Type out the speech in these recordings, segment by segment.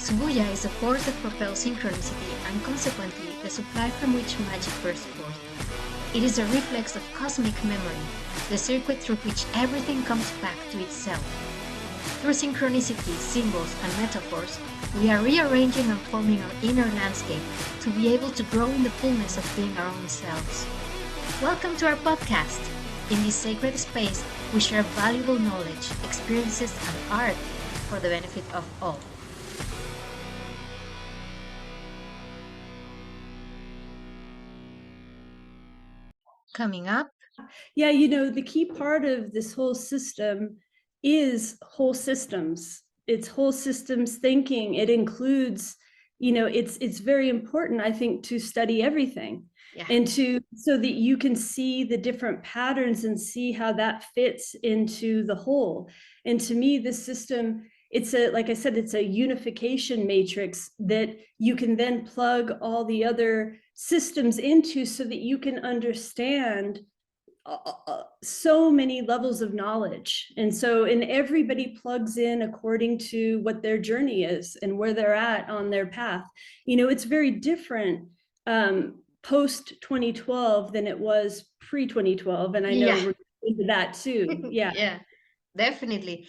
Zuvuya is a force that propels synchronicity and consequently the supply from which magic bursts forth. It is a reflex of cosmic memory, the circuit through which everything comes back to itself. Through synchronicities, symbols, and metaphors, we are rearranging and forming our inner landscape to be able to grow in the fullness of being our own selves. Welcome to our podcast. In this sacred space, we share valuable knowledge, experiences, and art for the benefit of all. Coming up. Yeah, the key part of this whole system is whole systems. It's whole systems thinking. It includes, it's very important, I think, to study everything. Yeah. And so that you can see the different patterns and see how that fits into the whole. And to me, this system, like I said, it's a unification matrix that you can then plug all the other systems into so that you can understand so many levels of knowledge. And everybody plugs in according to what their journey is and where they're at on their path. It's very different post 2012 than it was pre 2012. And I know we're into that too. Yeah. Yeah, definitely.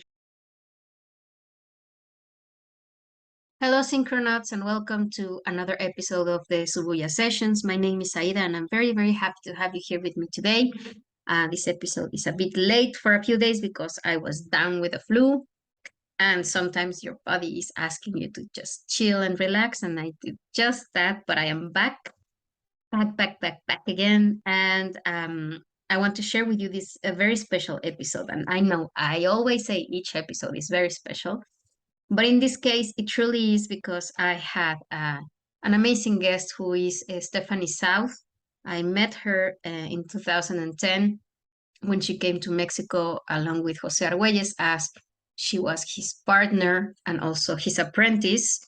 Hello, Synchronauts, and welcome to another episode of the Zuvuya Sessions. My name is Aida, and I'm very, very happy to have you here with me today. This episode is a bit late for a few days because I was down with the flu, and sometimes your body is asking you to just chill and relax, and I did just that, but I am back again, and I want to share with you this a very special episode. And I know I always say each episode is very special, but in this case, it truly is because I had an amazing guest who is Stephanie South. I met her in 2010 when she came to Mexico along with Jose Arguelles, as she was his partner and also his apprentice.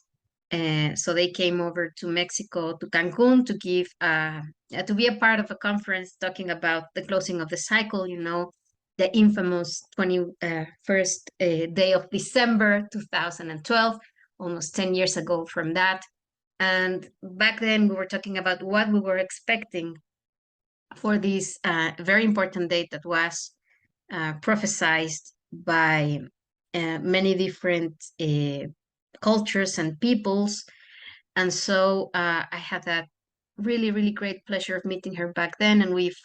So they came over to Mexico, to Cancun, to give to be a part of a conference talking about the closing of the cycle, the infamous 21st day of December 2012, almost 10 years ago from that. And back then we were talking about what we were expecting for this very important date that was prophesied by many different cultures and peoples. And so I had that really, really great pleasure of meeting her back then. And we've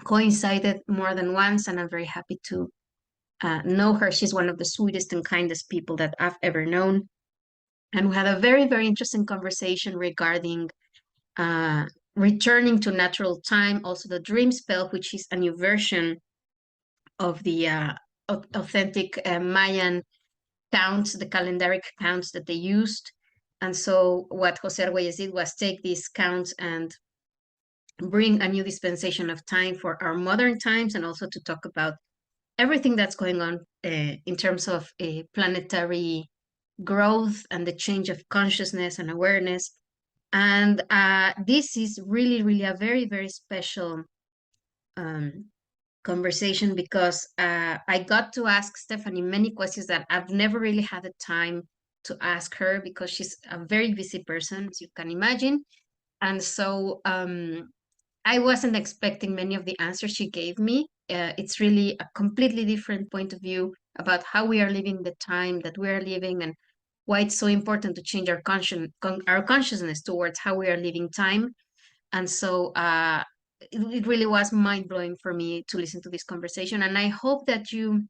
coincided more than once, and I'm very happy to know her. She's one of the sweetest and kindest people that I've ever known. And we had a very, very interesting conversation regarding returning to natural time, also the Dreamspell, which is a new version of the authentic Mayan counts, the calendaric counts that they used. And so what Jose Arguelles did was take these counts and bring a new dispensation of time for our modern times, and also to talk about everything that's going on in terms of planetary growth and the change of consciousness and awareness. And this is really, really a very, very special conversation because I got to ask Stephanie many questions that I've never really had the time to ask her because she's a very busy person, as you can imagine. And so I wasn't expecting many of the answers she gave me. It's really a completely different point of view about how we are living the time that we are living and why it's so important to change our consciousness towards how we are living time. And so it really was mind-blowing for me to listen to this conversation. And I hope that you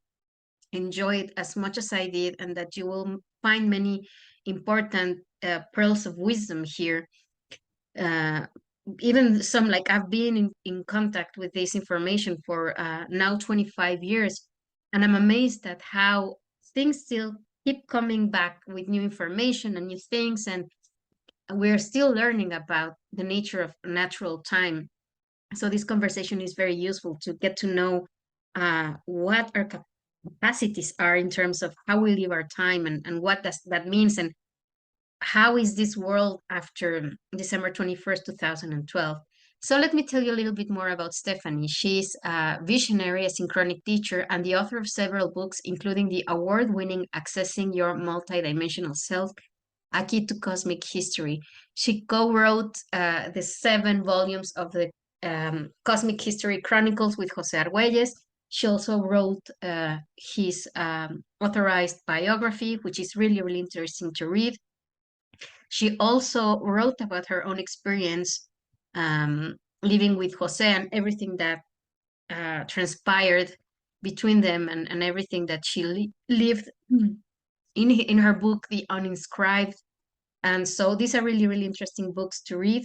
enjoy it as much as I did, and that you will find many important pearls of wisdom here. Even some, like I've been in contact with this information for now 25 years, and I'm amazed at how things still keep coming back with new information and new things, and we're still learning about the nature of natural time. So this conversation is very useful to get to know what our capacities are in terms of how we live our time, and what does that means, and how is this world after December 21st, 2012. So let me tell you a little bit more about Stephanie. She's a visionary, a synchronic teacher, and the author of several books, including the award-winning Accessing Your Multidimensional Self A Key to Cosmic History. She co-wrote the 7 volumes of the Cosmic History Chronicles with Jose Argüelles. She also wrote his authorized biography, which is really, really interesting to read. She also wrote about her own experience living with Jose and everything that transpired between them, and everything that she lived in her book, The Uninscribed. And so these are really, really interesting books to read.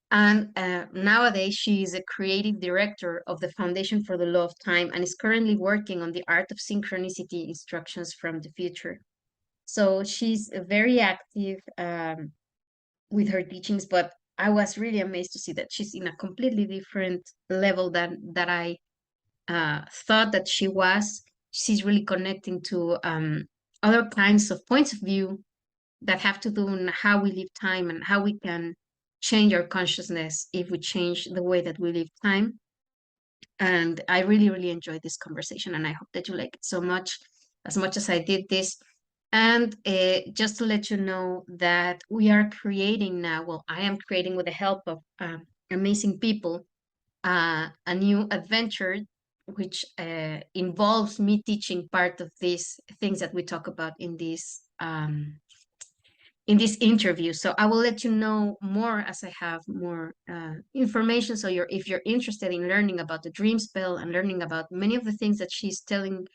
And nowadays, she is a creative director of the Foundation for the Law of Time and is currently working on the Art of Synchronicity Instructions from the Future. So she's very active with her teachings, but I was really amazed to see that she's in a completely different level than that I thought that she was. She's really connecting to other kinds of points of view that have to do with how we live time and how we can change our consciousness if we change the way that we live time. And I really, really enjoyed this conversation, and I hope that you like it so much as I did this. And just to let you know that we are creating now, well, I am creating with the help of amazing people, a new adventure, which involves me teaching part of these things that we talk about in this interview. So I will let you know more as I have more information. So if you're interested in learning about the Dreamspell and learning about many of the things that she's telling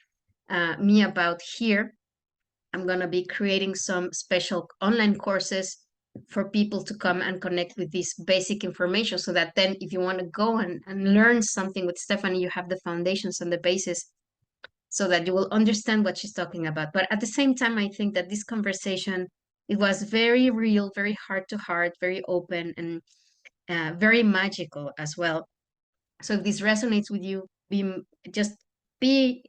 me about here, I'm going to be creating some special online courses for people to come and connect with this basic information, so that then if you want to go and learn something with Stephanie, you have the foundations and the basis so that you will understand what she's talking about. But at the same time, I think that this conversation, it was very real, very heart to heart, very open, and very magical as well. So if this resonates with you, just be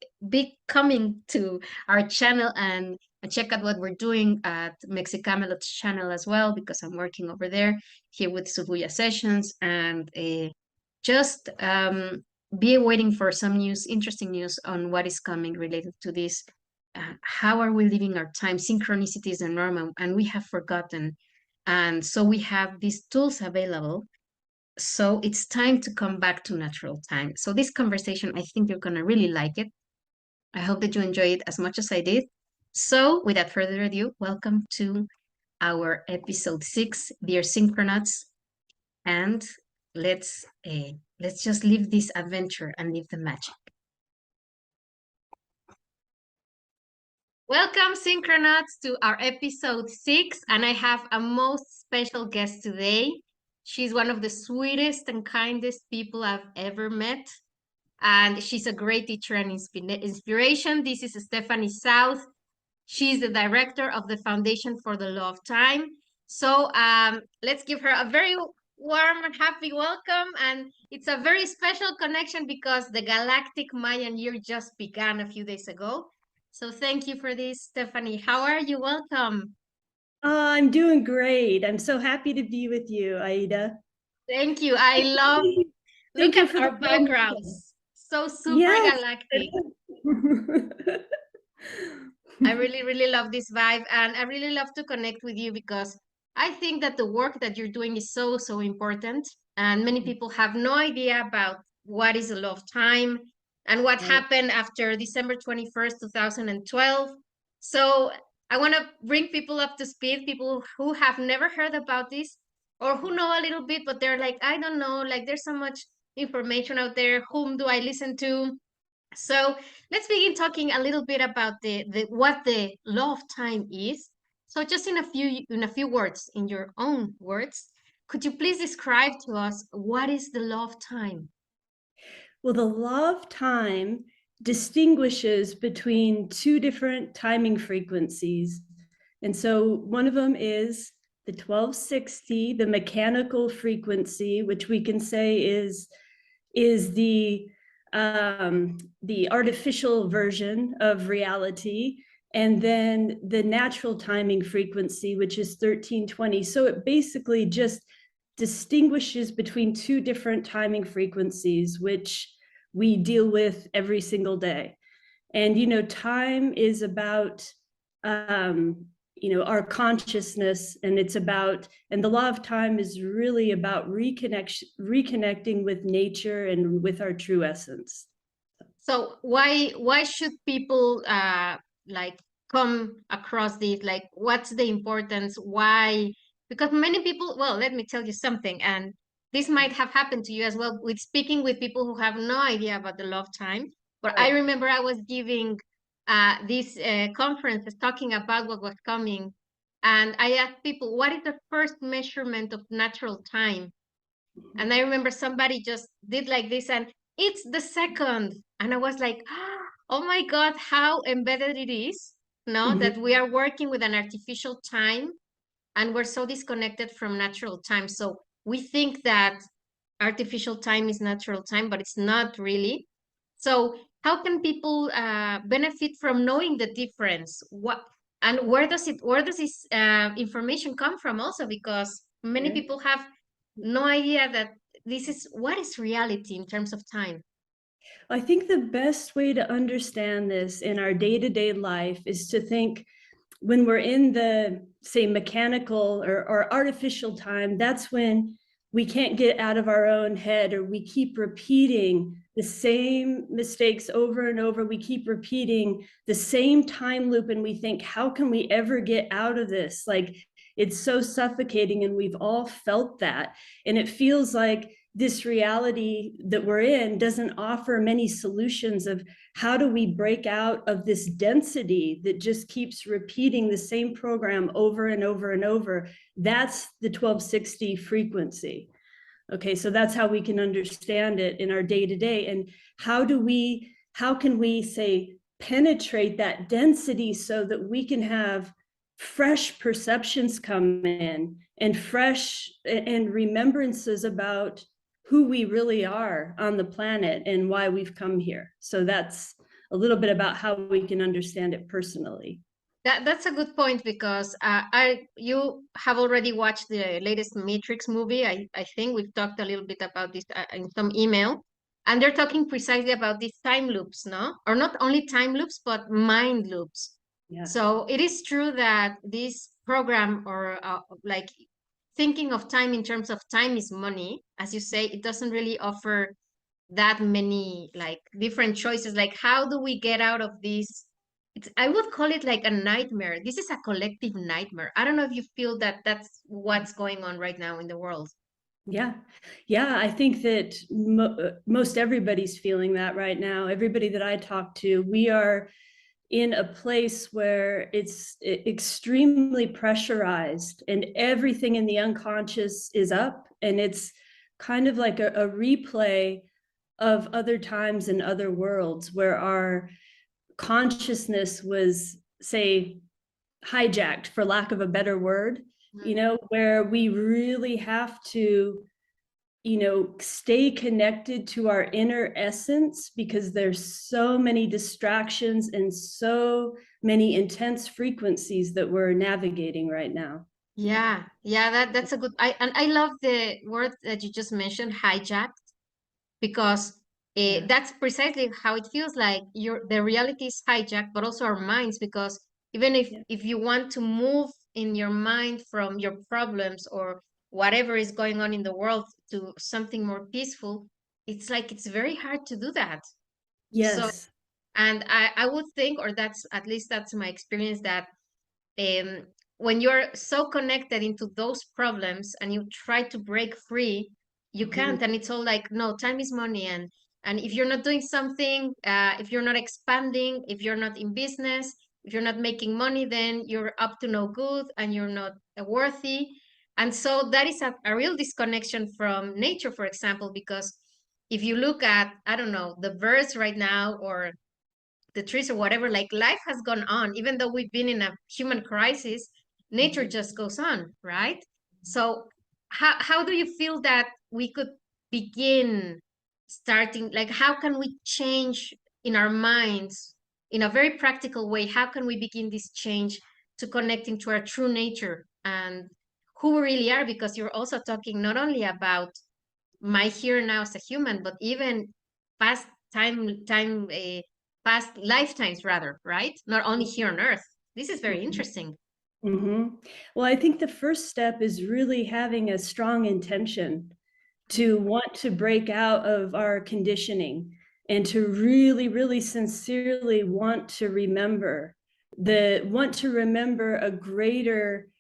coming to our channel and check out what we're doing at Mexxicamelot's channel as well, because I'm working over there here with Zuvuya Sessions, and just be waiting for some news, interesting news on what is coming related to this. How are we living our time? Synchronicities and normal, and we have forgotten. And so we have these tools available. So it's time to come back to natural time. So this conversation, I think you're going to really like it. I hope that you enjoy it as much as I did. So without further ado, welcome to our episode 6, Dear Synchronauts. And let's just live this adventure and live the magic. Welcome, Synchronauts, to our episode 6, and I have a most special guest today. She's one of the sweetest and kindest people I've ever met, and she's a great teacher and inspiration. This is Stephanie South. She's the director of the Foundation for the Law of Time. So let's give her a very warm and happy welcome. And it's a very special connection because the galactic Mayan year just began a few days ago. So thank you for this, Stephanie. How are you? Welcome. I'm doing great. I'm so happy to be with you, Aida. Thank you. I love, Thank look you at for the our backgrounds. So super yes. galactic. I really, really love this vibe, and I really love to connect with you because I think that the work that you're doing is so, so important. And many people have no idea about what is the law of time and what happened after December 21st, 2012. So I want to bring people up to speed, people who have never heard about this or who know a little bit, but they're like, I don't know, like there's so much information out there. Whom do I listen to? So let's begin talking a little bit about the what the law of time is. So just in a few words, in your own words, could you please describe to us what is the law of time? Well, the law of time distinguishes between two different timing frequencies. And so one of them is the 1260, the mechanical frequency, which we can say is the artificial version of reality, and then the natural timing frequency, which is 1320. So it basically just distinguishes between two different timing frequencies, which we deal with every single day. And, you know, time is about, our consciousness, and the law of time is really about reconnecting with nature and with our true essence. So why should people like come across this? Like, what's the importance? Why? Because many people, well, let me tell you something, and this might have happened to you as well with speaking with people who have no idea about the love time. But I Right. remember I was giving this conference talking about what was coming, and I asked people, what is the first measurement of natural time? And I remember somebody just did like this, and it's the second. And I was like, oh my God, how embedded it is, no, Mhm. that we are working with an artificial time and we're so disconnected from natural time. So we think that artificial time is natural time, but it's not really. So how can people benefit from knowing the difference? What and where does this information come from also? Because many Right. people have no idea that this is what is reality in terms of time. I think the best way to understand this in our day-to-day life is to think, when we're in the, say, mechanical or artificial time, that's when we can't get out of our own head, or we keep repeating the same mistakes over and over. We keep repeating the same time loop, and we think, how can we ever get out of this? Like, it's so suffocating, and we've all felt that. And it feels like this reality that we're in doesn't offer many solutions of how do we break out of this density that just keeps repeating the same program over and over and over. That's the 1260 frequency. Okay, so that's how we can understand it in our day-to-day. And how can we say penetrate that density so that we can have fresh perceptions come in, and fresh and remembrances about who we really are on the planet and why we've come here. So that's a little bit about how we can understand it personally. That's a good point because you have already watched the latest Matrix movie. I think we've talked a little bit about this in some email, and they're talking precisely about these time loops, no? Or not only time loops, but mind loops. Yeah. So it is true that this program or like thinking of time in terms of time is money, as you say, it doesn't really offer that many like different choices. Like, how do we get out of this? I would call it like a nightmare. This is a collective nightmare. I don't know if you feel that that's what's going on right now in the world. Yeah. Yeah. I think that most everybody's feeling that right now. Everybody that I talk to, we are in a place where it's extremely pressurized, and everything in the unconscious is up, and it's kind of like a replay of other times and other worlds where our consciousness was, say, hijacked, for lack of a better word, where we really have to stay connected to our inner essence, because there's so many distractions and so many intense frequencies that we're navigating right now. Yeah, that's a good. I love the word that you just mentioned, hijacked, because Yeah. that's precisely how it feels like the reality is hijacked, but also our minds. Because even Yeah. if you want to move in your mind from your problems or whatever is going on in the world to something more peaceful, it's like it's very hard to do that. So, Yes. and I would think, or that's at least that's my experience, that um, when you're so connected into those problems and you try to break free, you Mhm. can't. And it's all like, no, time is money. And if you're not doing something, if you're not expanding, if you're not in business, if you're not making money, then you're up to no good and you're not worthy. And so that is a real disconnection from nature, for example, because if you look at, I don't know, the birds right now or the trees or whatever, like life has gone on, even though we've been in a human crisis, nature just goes on, right? So how do you feel that we could begin starting, like how can we change in our minds in a very practical way? How can we begin this change to connecting to our true nature and who we really are? Because you're also talking not only about my here now as a human, but even past past lifetimes rather, right? Not only here on Earth. This is very interesting. Well, I think the first step is really having a strong intention to want to break out of our conditioning and to really, really sincerely want to remember a greater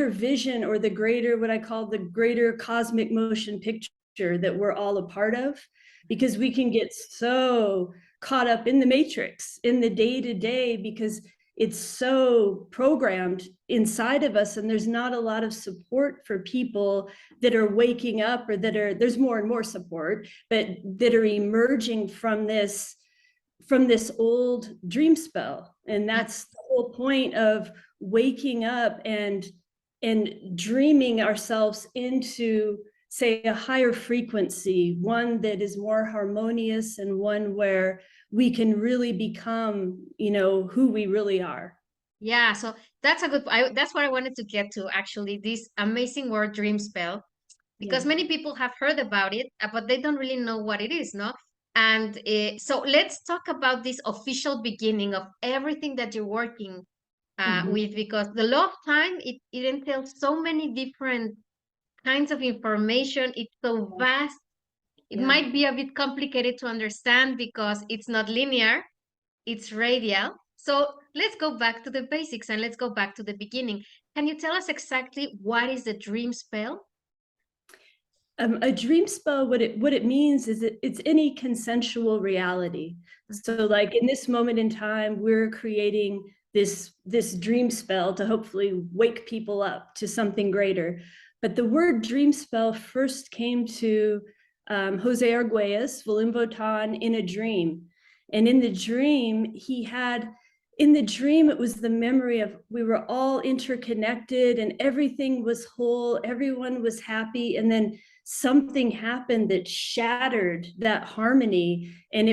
vision, or the greater, what I call the greater cosmic motion picture that we're all a part of, because we can get so caught up in the matrix, in the day-to-day, because it's so programmed inside of us, and there's not a lot of support for people that are waking up, or there's more and more support, but that are emerging from this old dream spell. And that's the whole point of waking up and dreaming ourselves into, say, a higher frequency, one that is more harmonious, and one where we can really become, who we really are. Yeah, so that's a good, that's what I wanted to get to actually, this amazing word dream spell, Yeah. because many people have heard about it, but they don't really know what it is, no? And so let's talk about this official beginning of everything that you're working with, because the law of time, it entails so many different kinds of information. It's so vast. It Yeah. might be a bit complicated to understand because it's not linear, it's radial. So let's go back to the basics and let's go back to the beginning. Can you tell us exactly what is the dream spell? A dream spell, what it means is it's any consensual reality. So like in this moment in time, we're creating this dream spell to hopefully wake people up to something greater. But the word dream spell first came to Jose Arguelles, Volimvotan, in a dream. And in the dream, it was the memory of, we were all interconnected and everything was whole, everyone was happy. And then something happened that shattered that harmony. And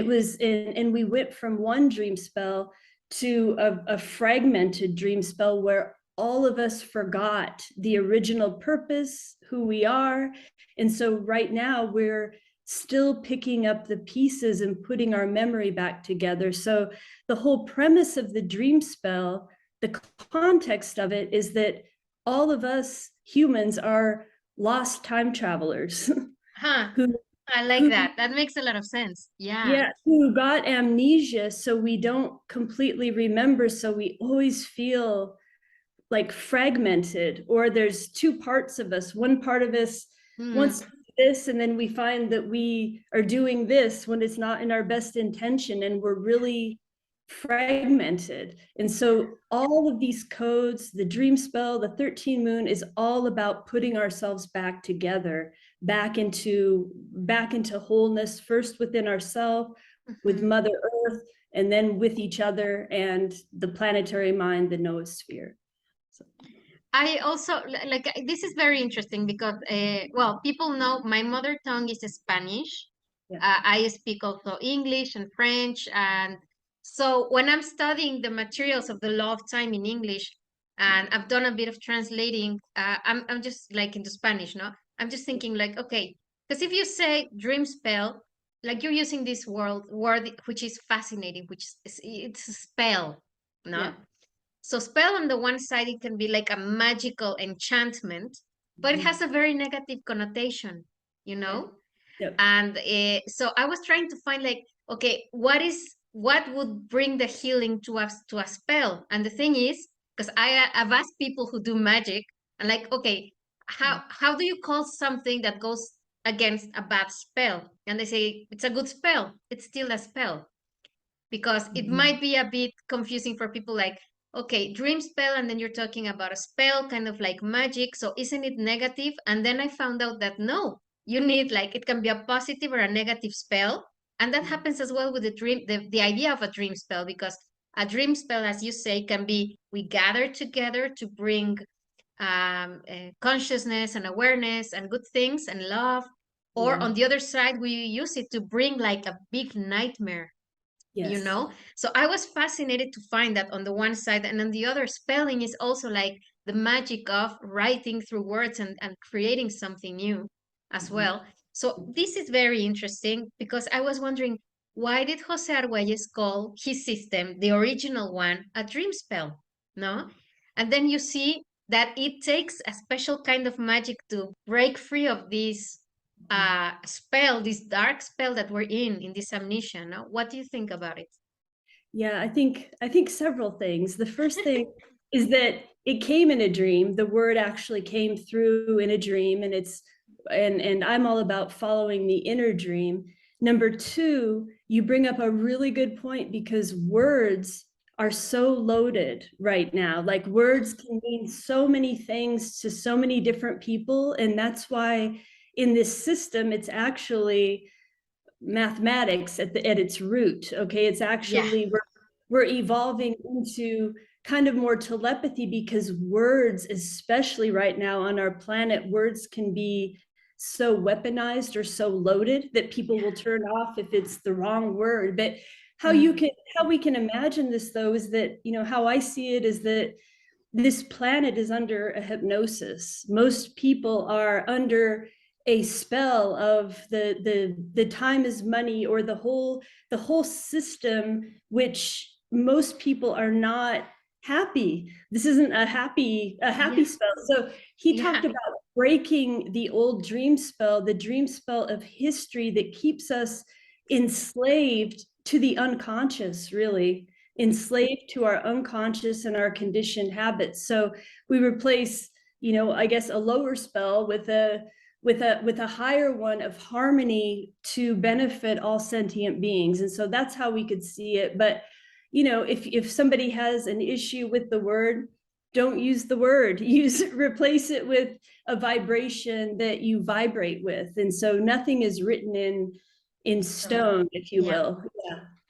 we went from one dream spell to a fragmented dream spell where all of us forgot the original purpose, who we are. And so right now we're still picking up the pieces and putting our memory back together. So the whole premise of the dream spell, the context of it, is that all of us humans are lost time travelers. Huh. who I like who that. That makes a lot of sense. Yeah. yeah, who got amnesia, so we don't completely remember, so we always feel like fragmented, or there's two parts of us. One part of us Hmm. wants to do this, and then we find that we are doing this when it's not in our best intention, and we're really fragmented. And so all of these codes, the dream spell, the 13 moon, is all about putting ourselves back together, back into wholeness, first within ourselves, with Mhm. Mother Earth, and then with each other and the planetary mind, the noosphere. So, I also like this is very interesting because well, people know my mother tongue is Spanish. yeah. I speak also English and French, and so when I'm studying the materials of the law of time in English, and I've done a bit of translating, I'm just like into Spanish, no? I'm just thinking like, okay, because if you say dream spell, like you're using this word which is fascinating, which is it's a spell, no? Yeah. So spell on the one side, it can be like a magical enchantment, but it has a very negative connotation, you Right. know? Yep. And so I was trying to find like, okay, what would bring the healing to us to a spell? And the thing is, because I've asked people who do magic, and like, okay, how do you call something that goes against a bad spell? And they say it's a good spell. It's still a spell because it might be a bit confusing for people like, okay, dream spell, and then you're talking about a spell, kind of like magic. So isn't it negative? And then I found out that no, you need like it can be a positive or a negative spell. And that happens as well with the idea of a dream spell, because a dream spell, as you say, can be we gather together to bring consciousness and awareness and good things and love. Or Yeah. on the other side, we use it to bring like a big nightmare, you Yes. know. So I was fascinated to find that on the one side, and on the other, spelling is also like the magic of writing through words and creating something new as well. So this is very interesting because I was wondering, why did Jose Arguelles call his system, the original one, a dream spell? No. And then you see that it takes a special kind of magic to break free of this spell, this dark spell that we're in this amnesia. No? What do you think about it? Yeah, I think several things. The first thing is that it came in a dream. The word actually came through in a dream, and and I'm all about following the inner dream. Number two, you bring up a really good point, because words are so loaded right now. Like, words can mean so many things to so many different people, and that's why in this system it's actually mathematics at its root. Okay, it's actually, we're evolving into kind of more telepathy, because words, especially right now on our planet, words can be so weaponized or so loaded that people will turn off if it's the wrong word. But how we can imagine this, though, is that, how I see it is that this planet is under a hypnosis. Most people are under a spell of the time is money, or the whole system, which most people are not happy. This isn't a happy spell. So he talked about breaking the old dream spell, the dream spell of history that keeps us enslaved to the unconscious, really enslaved to our unconscious and our conditioned habits. So we replace, I guess, a lower spell with a higher one of harmony to benefit all sentient beings. And so that's how we could see it. But if somebody has an issue with the word, don't use the word. Replace it with a vibration that you vibrate with. And so nothing is written in stone, if you will.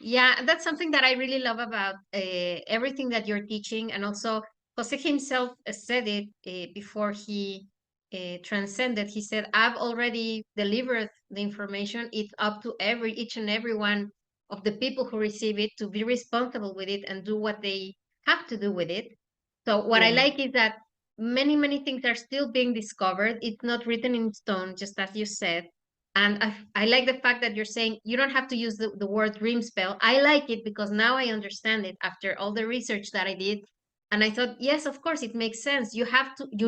Yeah, that's something that I really love about everything that you're teaching. And also, Jose himself said it before he transcended. He said, I've already delivered the information. It's up to each and every one of the people who receive it to be responsible with it and do what they have to do with it. So what I like is that many, many things are still being discovered. It's not written in stone, just as you said. And I like the fact that you're saying you don't have to use the word dream spell. I like it because now I understand it after all the research that I did. And I thought, yes, of course, it makes sense. You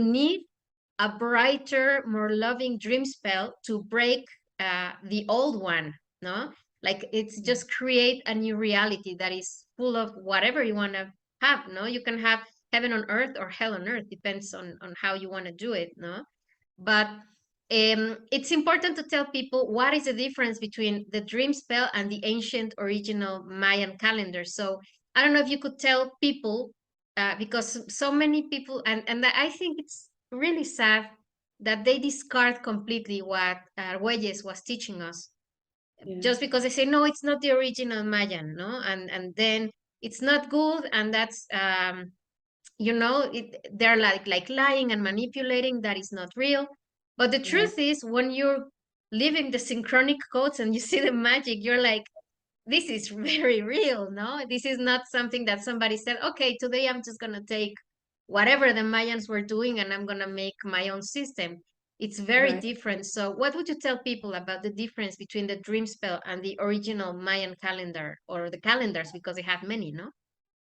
need a brighter, more loving dream spell to break the old one, no? Like, it's just create a new reality that is full of whatever you want to have, no? You can have heaven on earth or hell on earth, depends on how you want to do it, no? But it's important to tell people what is the difference between the dream spell and the ancient original Mayan calendar. So I don't know if you could tell people, because so many people, and I think it's really sad that they discard completely what Arguelles was teaching us, just because they say, no, it's not the original Mayan, no? And then it's not good, and that's they're like lying and manipulating, that is not real. But the truth is, when you're living the synchronic codes and you see the magic, you're like, this is very real, no? This is not something that somebody said, okay, today I'm just gonna take whatever the Mayans were doing and I'm gonna make my own system. It's very different. So what would you tell people about the difference between the dream spell and the original Mayan calendar, or the calendars, because they have many, no?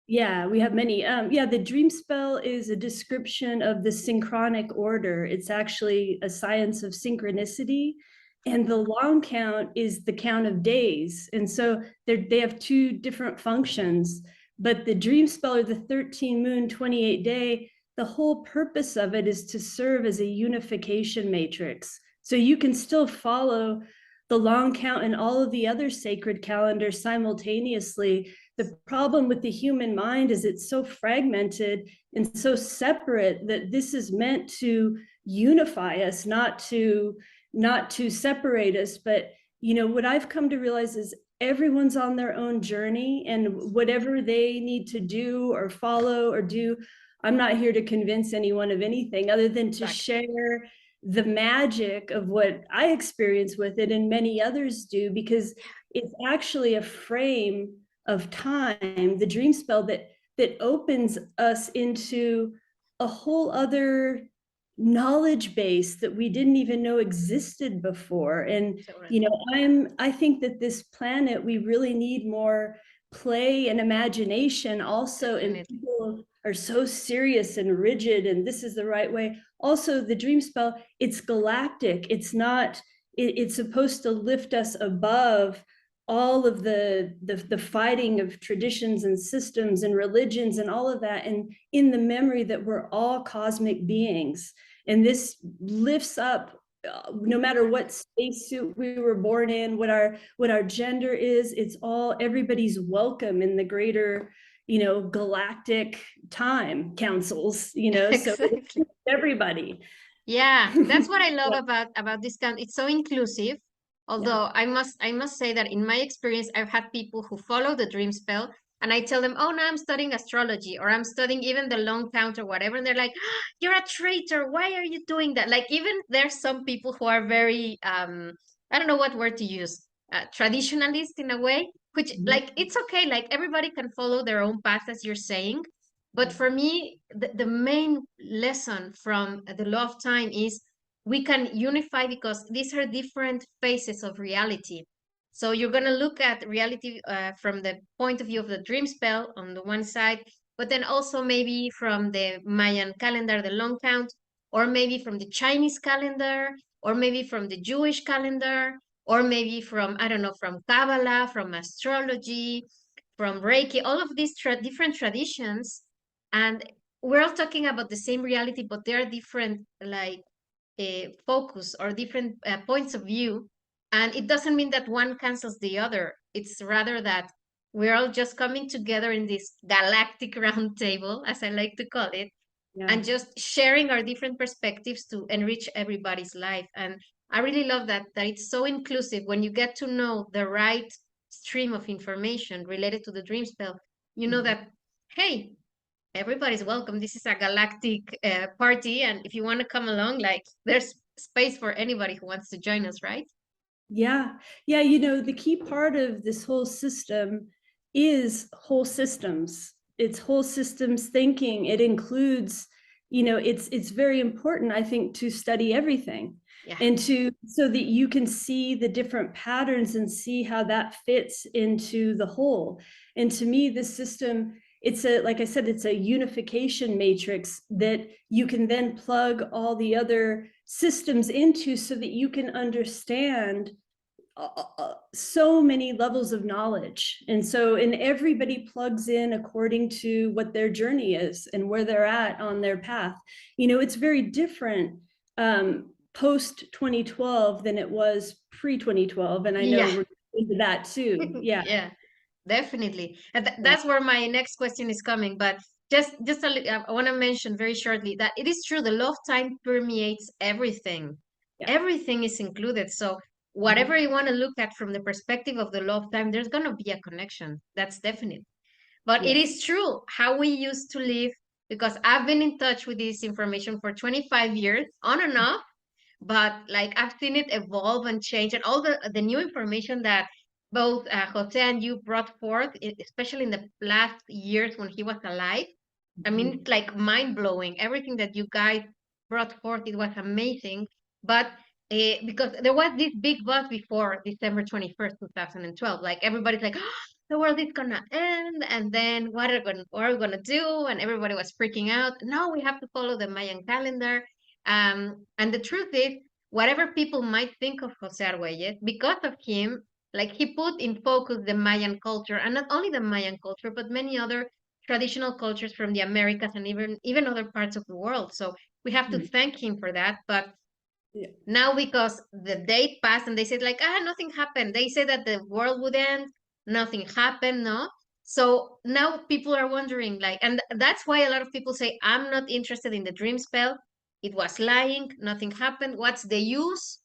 Yeah, we have many. The dream spell is a description of the synchronic order. It's actually a science of synchronicity. And the long count is the count of days. And so they have two different functions. But the dream spell, or the 13 moon, 28 day, the whole purpose of it is to serve as a unification matrix. So you can still follow the long count and all of the other sacred calendars simultaneously. The problem with the human mind is it's so fragmented and so separate that this is meant to unify us, not to separate us. But what I've come to realize is everyone's on their own journey, and whatever they need to do or follow or do, I'm not here to convince anyone of anything other than to share the magic of what I experience with it, and many others do, because it's actually a frame of time, the dream spell, that opens us into a whole other knowledge base that we didn't even know existed before. And I think that this planet, we really need more play and imagination also in people people are so serious and rigid and this is the right way. Also, the dream spell, it's galactic. It's not, it's supposed to lift us above all of the fighting of traditions and systems and religions and all of that, and in the memory that we're all cosmic beings. And this lifts up no matter what spacesuit we were born in, what our gender is, it's all, everybody's welcome in the greater, galactic time councils, Exactly. so everybody. Yeah, that's what I love about this camp. It's so inclusive. Yeah. Although I must say that in my experience, I've had people who follow the dream spell, and I tell them, "Oh, no, I'm studying astrology, or I'm studying even the long count or whatever," and they're like, "Ah, "You're a traitor. Why are you doing that?" Like even there's some people who are very I don't know what word to use, traditionalist in a way, which like it's okay. Like everybody can follow their own path, as you're saying. But for me, the main lesson from the law of time is we can unify because these are different phases of reality. So you're going to look at reality from the point of view of the dream spell on the one side, but then also maybe from the Mayan calendar, the long count, or maybe from the Chinese calendar, or maybe from the Jewish calendar, or maybe from, I don't know, from Kabbalah, from astrology, from Reiki, all of these different traditions. And we're all talking about the same reality, but there are different like focus or different points of view. And it doesn't mean that one cancels the other. It's rather that we're all just coming together in this galactic round table, as I like to call it, Yeah. and just sharing our different perspectives to enrich everybody's life. And I really love that it's so inclusive. When you get to know the right stream of information related to the dream spell, you know that, hey, everybody's welcome. This is a galactic party, and if you want to come along, like there's space for anybody who wants to join us, right? Yeah. Yeah. The key part of this whole system is whole systems. It's whole systems thinking. It includes, it's very important, I think, to study everything. Yeah. And so that you can see the different patterns and see how that fits into the whole. And to me, this system, like I said, it's a unification matrix that you can then plug all the other systems into so that you can understand so many levels of knowledge. And everybody plugs in according to what their journey is and where they're at on their path. It's very different post 2012 than it was pre 2012. And I know we're into that too. Yeah. Yeah, definitely. And that's where my next question is coming. But I want to mention very shortly that it is true. The law of time permeates everything. Yeah. Everything is included. So whatever you want to look at from the perspective of the law of time, there's going to be a connection. That's definite. But it is true how we used to live, because I've been in touch with this information for 25 years on and off, but like I've seen it evolve and change, and all the new information that both Jose and you brought forth, especially in the last years when he was alive. I mean, it's like mind blowing. Everything that you guys brought forth, it was amazing. But because there was this big buzz before December 21st, 2012, like everybody's like, oh, the world is gonna end, and then what are we gonna do? And everybody was freaking out. No, we have to follow the Mayan calendar. And the truth is, whatever people might think of Jose Arguelles, because of him, like he put in focus the Mayan culture, and not only the Mayan culture, but many other traditional cultures from the Americas and even other parts of the world. So we have to thank him for that. But now, because the date passed and they said like, nothing happened. They said that the world would end, nothing happened, no? So now people are wondering like, and that's why a lot of people say, I'm not interested in the dream spell. It was lying, nothing happened. What's the use?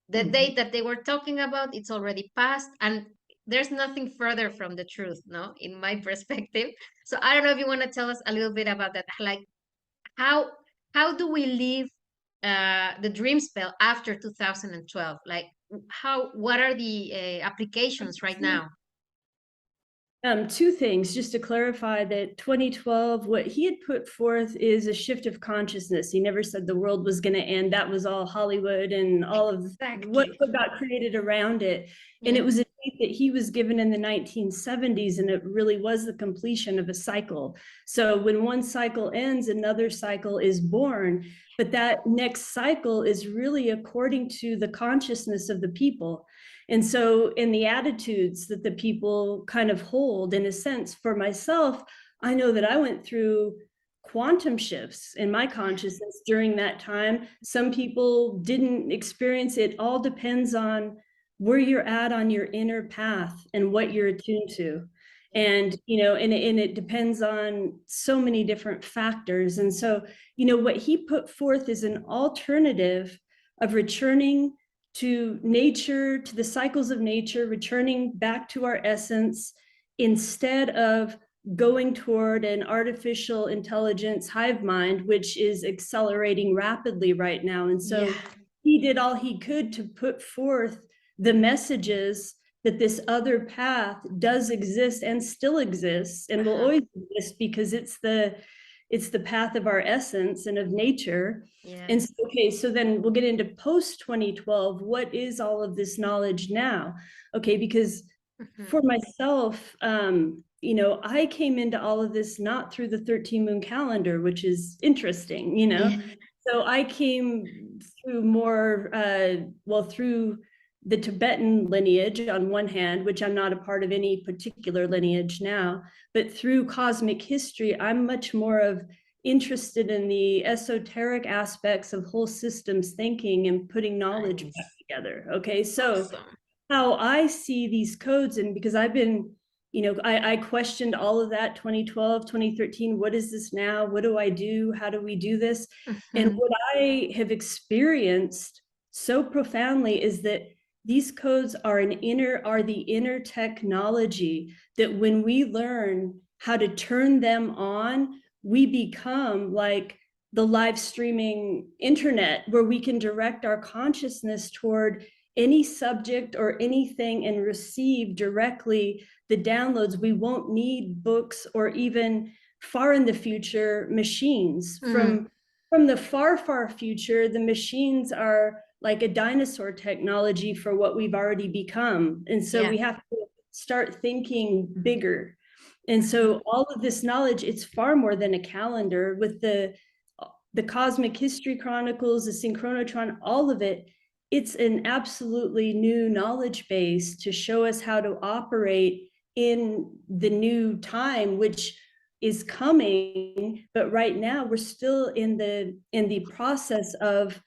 The date that they were talking about, it's already passed. And there's nothing further from the truth, no, in my perspective. So I don't know if you want to tell us a little bit about that. Like how how do we live the dream spell after 2012? Like what are the applications right now? Two things, just to clarify that 2012, what he had put forth is a shift of consciousness. He never said the world was going to end. That was all Hollywood and all of what got created around it. And it was a that he was given in the 1970s, and it really was the completion of a cycle. So when one cycle ends, another cycle is born, but that next cycle is really according to the consciousness of the people. And so in the attitudes that the people kind of hold, in a sense, for myself, I know that I went through quantum shifts in my consciousness during that time. Some people didn't experience it. All depends on where you're at on your inner path and what you're attuned to. And, and it depends on so many different factors. And so, what he put forth is an alternative of returning to nature, to the cycles of nature, returning back to our essence, instead of going toward an artificial intelligence hive mind, which is accelerating rapidly right now. And so he did all he could to put forth the messages that this other path does exist and still exists and will always exist, because it's the path of our essence and of nature. And so, okay, so then we'll get into post 2012. What is all of this knowledge now? Okay, because for myself, I came into all of this not through the 13 moon calendar, which is interesting, So I came through more, through the Tibetan lineage on one hand, which I'm not a part of any particular lineage now, but through cosmic history, I'm much more of interested in the esoteric aspects of whole systems thinking and putting knowledge back together. Okay, so how I see these codes, and because I've been, I questioned all of that 2012, 2013, what is this now? What do I do? How do we do this? And what I have experienced so profoundly is that these codes are the inner technology that when we learn how to turn them on, we become like the live streaming internet, where we can direct our consciousness toward any subject or anything and receive directly the downloads. We won't need books or even far in the future machines. From the far future, the machines are like a dinosaur technology for what we've already become. And so we have to start thinking bigger. And so all of this knowledge, it's far more than a calendar. With the cosmic history chronicles, the synchronotron, all of it, it's an absolutely new knowledge base to show us how to operate in the new time, which is coming. But right now we're still in the process of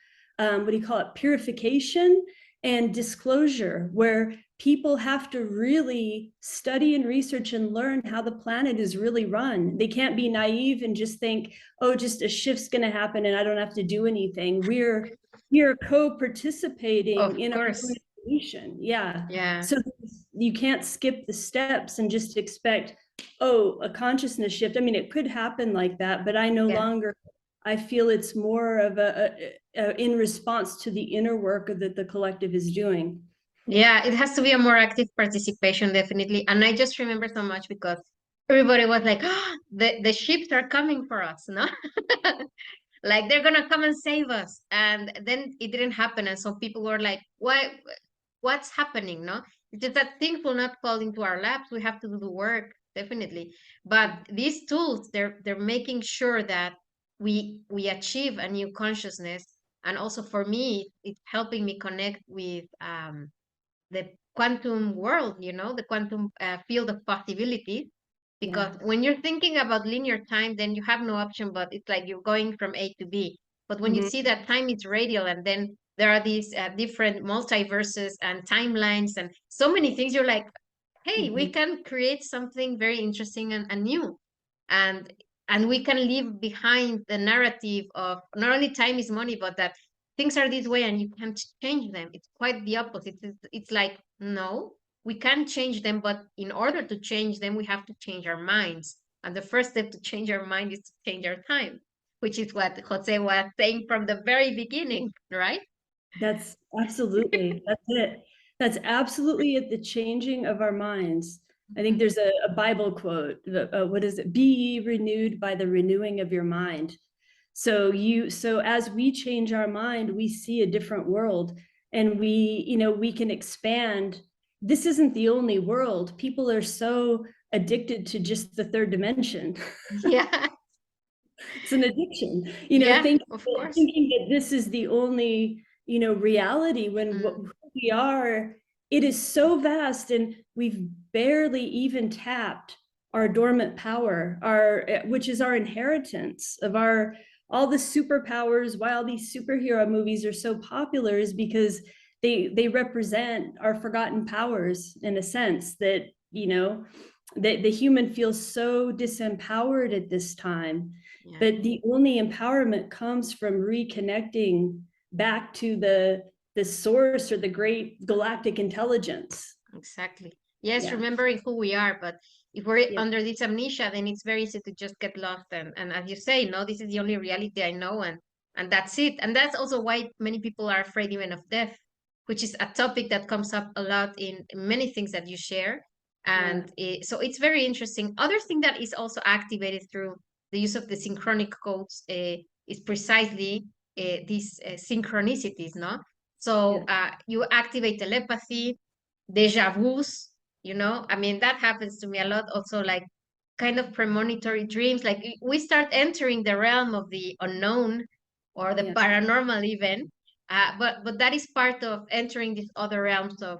purification and disclosure, where people have to really study and research and learn how the planet is really run. They can't be naive and just think, oh, just a shift's going to happen and I don't have to do anything. We're co-participating in our evolution. So you can't skip the steps and just expect, oh, a consciousness shift. I mean, it could happen like that, but I no longer, I feel it's more of a in response to the inner work that the collective is doing. Yeah, it has to be a more active participation, definitely. And I just remember so much because everybody was like, oh, the ships are coming for us, no? Like they're gonna come and save us. And then it didn't happen. And some people were like, what's happening? No? It's just that things will not fall into our laps. We have to do the work, definitely. But these tools, they're making sure that we achieve a new consciousness. And also for me, it's helping me connect with the quantum world, the quantum field of possibility. Because when you're thinking about linear time, then you have no option, but it's like you're going from A to B. But when you see that time is radial, and then there are these different multiverses and timelines and so many things, you're like, hey, we can create something very interesting and new. And we can leave behind the narrative of not only time is money, but that things are this way and you can't change them. It's quite the opposite. It's like, no, we can change them, but in order to change them, we have to change our minds. And the first step to change our mind is to change our time, which is what Jose was saying from the very beginning, right? That's absolutely, that's it. That's absolutely it, the changing of our minds. I think there's a Bible quote, what is it? Be ye renewed by the renewing of your mind. So as we change our mind, we see a different world, and we can expand this isn't the only world. People are so addicted to just the third dimension. Yeah. It's an addiction, Yeah, of course. thinking that this is the only, reality, when what Mm, we are, it is so vast, and we've barely even tapped our dormant power, which is our inheritance of our all the superpowers. Why all these superhero movies are so popular is because they represent our forgotten powers, in a sense that, the human feels so disempowered at this time. yeah. But the only empowerment comes from reconnecting back to the source, or the great galactic intelligence. Exactly. Yes, Yeah. remembering who we are, but if we're Yeah. under this amnesia, then it's very easy to just get lost. And as you say, no, this is the only reality I know, and that's it. And that's also why many people are afraid even of death, which is a topic that comes up a lot in many things that you share. Yeah. And so it's very interesting. Other thing that is also activated through the use of the synchronic codes is precisely these synchronicities, no? So Yeah. you activate telepathy, deja vus, I mean, that happens to me a lot also, like kind of premonitory dreams, like we start entering the realm of the unknown or the Yeah. paranormal even. But that is part of entering these other realms of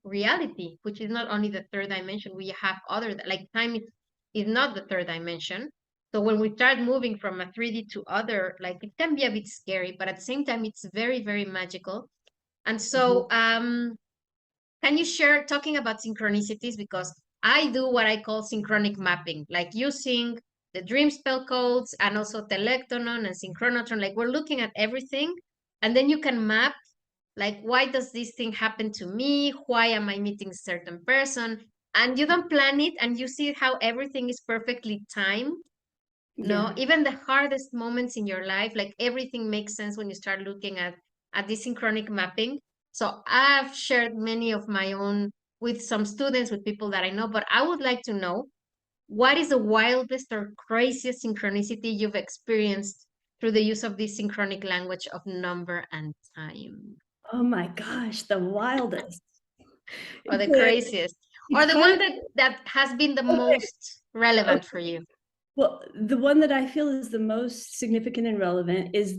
reality, which is not only the third dimension. We have other, like time is not the third dimension. So when we start moving from a 3D to other, like it can be a bit scary, but at the same time it's very, very magical. And Mhm. so can you share, talking about synchronicities, because I do what I call synchronic mapping, like using the Dreamspell codes and also Telectonon and Synchronotron, like we're looking at everything, and then you can map, like, why does this thing happen to me? Why am I meeting a certain person? And you don't plan it, and you see how everything is perfectly timed. No, Yeah. even the hardest moments in your life, like everything makes sense when you start looking at this synchronic mapping. So I've shared many of my own with some students, with people that I know, but I would like to know, what is the wildest or craziest synchronicity you've experienced through the use of this synchronic language of number and time? Oh my gosh, the wildest. Or the The, craziest, or it's the kind one of that has been the okay. most relevant for Okay. you? Well, the one that I feel is the most significant and relevant is Mhm,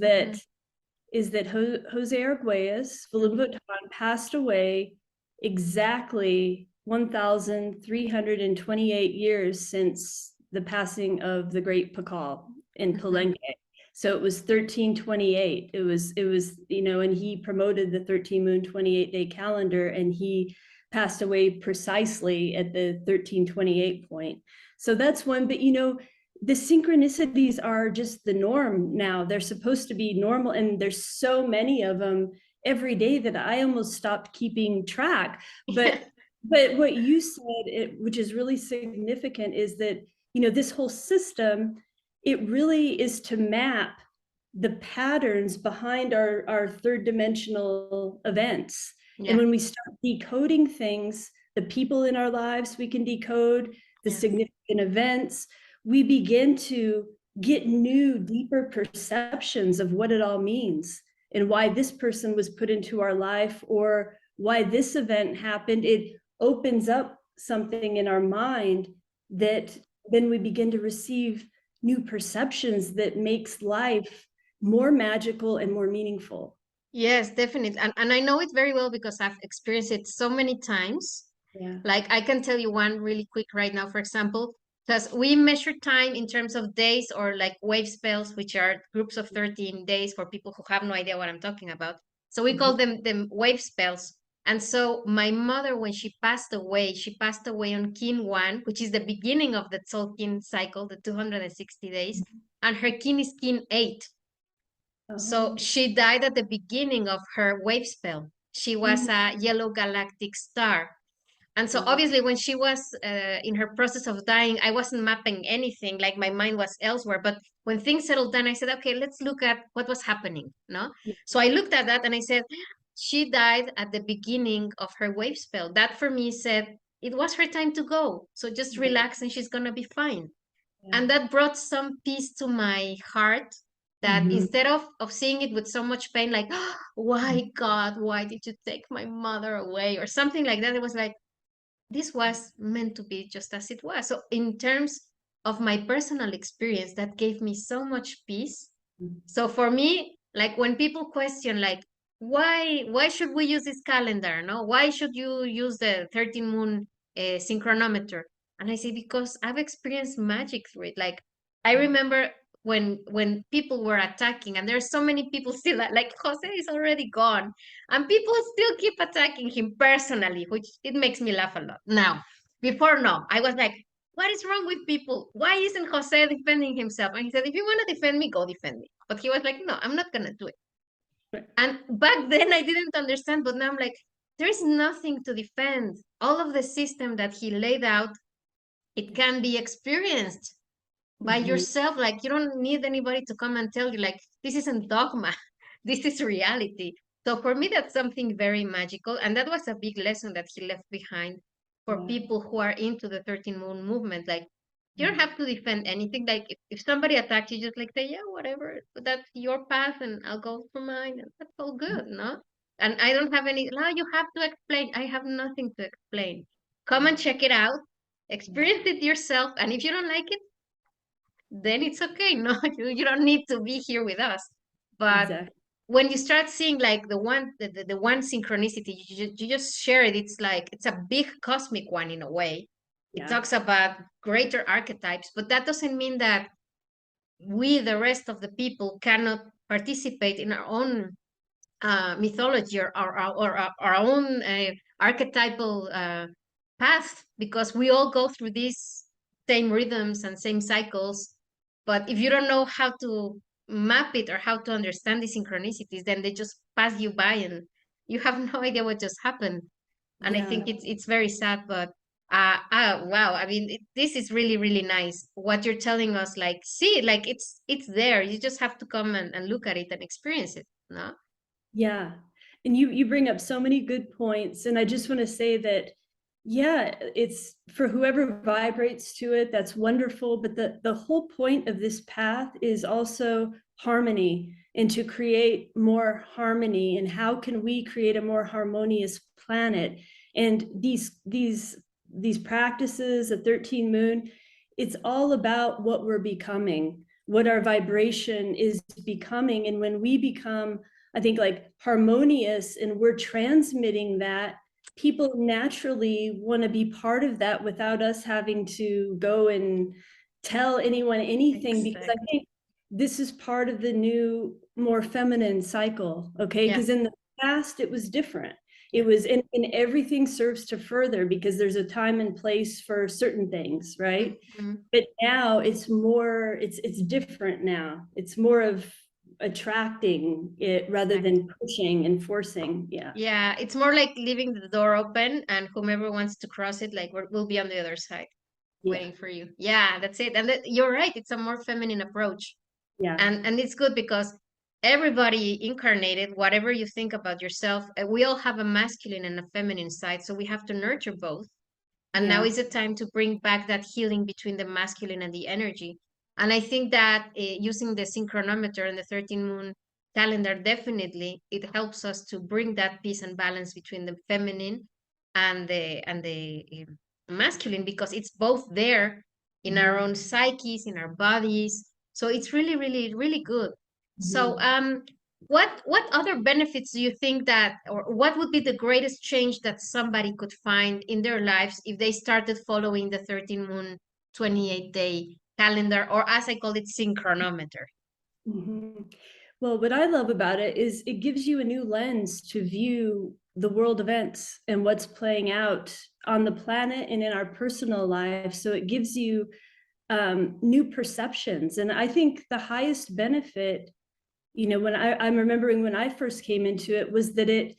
that Jose Arguelles mhm, Voluntoton passed away exactly 1,328 years since the passing of the great Pakal in mhm. Palenque. So it was 1328. It was, and he promoted the 13 moon 28-day calendar, and he passed away precisely at the 1328 point. So that's one, but the synchronicities are just the norm now. They're supposed to be normal, and there's so many of them every day that I almost stopped keeping track. But what you said, which is really significant, is that this whole system, it really is to map the patterns behind our third dimensional events. And Yeah, when we start decoding things, the people in our lives we can decode, the yeah. significant events, we begin to get new, deeper perceptions of what it all means, and why this person was put into our life, or why this event happened. It opens up something in our mind that then we begin to receive new perceptions that makes life more magical and more meaningful. Yes, definitely. And I know it very well because I've experienced it so many times. Yeah. Like I can tell you one really quick right now, for example, because we measure time in terms of days, or like wave spells, which are groups of 13 days for people who have no idea what I'm talking about. So we call Mhm. them wave spells. And so my mother, when she passed away on kin 1, which is the beginning of the Tzolk'in cycle, the 260 days, and her kin is kin 8. So Oh. she died at the beginning of her wave spell. She was Mhm. a yellow galactic star. And so Wow. obviously when she was in her process of dying, I wasn't mapping anything, like my mind was elsewhere. But when things settled down, I said, okay, let's look at what was happening. No? Yeah. So I looked at that and I said, she died at the beginning of her wave spell. That for me said it was her time to go. So just relax and she's gonna be fine. Yeah. And that brought some peace to my heart, that Mhm. instead of seeing it with so much pain, like, oh, why God, why did you take my mother away, or something like that, it was like, this was meant to be just as it was. So in terms of my personal experience, that gave me so much peace. So for me, like when people question like why should we use this calendar? No, why should you use the 13 moon synchronometer? And I say because I've experienced magic through it. Like I remember when people were attacking, and there's so many people still like Jose is already gone, and people still keep attacking him personally, which it makes me laugh a lot. Now, before no, I was like, what is wrong with people? Why isn't Jose defending himself? And he said, if you want to defend me, go defend me. But he was like, no, I'm not gonna do it. And back then I didn't understand, but now I'm like, there is nothing to defend. All of the system that he laid out, it can be experienced by yourself. Like you don't need anybody to come and tell you like this isn't dogma, this is reality. So for me that's something very magical, and that was a big lesson that he left behind for people who are into the 13 moon movement. Like you don't have to defend anything. Like if somebody attacks you, just like say yeah, whatever, that's your path and I'll go for mine, and that's all good. No, and I don't have any now you have to explain. I have nothing to explain. Come and check it out, experience it yourself, and if you don't like it, then it's okay. No, you don't need to be here with us. But Exactly. when you start seeing like the one synchronicity, you just share it. It's like it's a big cosmic one in a way. It Yeah. talks about greater archetypes, but that doesn't mean that we, the rest of the people, cannot participate in our own mythology or our own archetypal path, because we all go through these same rhythms and same cycles. But if you don't know how to map it or how to understand the synchronicities, then they just pass you by and you have no idea what just happened. And I Yeah. think it's very sad, but wow, I mean this is really really nice what you're telling us. Like see, like it's there, you just have to come and look at it and experience it. No. Yeah. And you bring up so many good points. And I just want to say that, yeah, it's for whoever vibrates to it, that's wonderful. But the whole point of this path is also harmony, and to create more harmony. And how can we create a more harmonious planet? And these practices, the 13 moon, it's all about what we're becoming, what our vibration is becoming. And when we become, I think, like harmonious, and we're transmitting that, people naturally want to be part of that without us having to go and tell anyone anything. Because I Exactly. think this is part of the new, more feminine cycle. Okay. Yeah. Because in the past, it was different. Yeah. It was, and everything serves to further, because there's a time and place for certain things, right? Mhm. But now it's more, it's different now. It's more of attracting it rather Exactly. than pushing and forcing. Yeah. Yeah, it's more like leaving the door open, and whomever wants to cross it, like we'll be on the other side Yeah. waiting for you. Yeah, that's it. And you're right, it's a more feminine approach. Yeah. And it's good because everybody incarnated, whatever you think about yourself, we all have a masculine and a feminine side, so we have to nurture both. And now Yeah. is the time to bring back that healing between the masculine and the energy. And I think that using the synchronometer and the 13 moon calendar, definitely it helps us to bring that peace and balance between the feminine and the masculine, because it's both there in our own psyches, in our bodies. So it's really really really good. So what other benefits do you think that, or what would be the greatest change that somebody could find in their lives if they started following the 13 moon 28-day calendar, or as I call it, synchronometer? Well, what I love about it is it gives you a new lens to view the world events and what's playing out on the planet and in our personal lives. So it gives you new perceptions. And I think the highest benefit, when I'm remembering when I first came into it, was that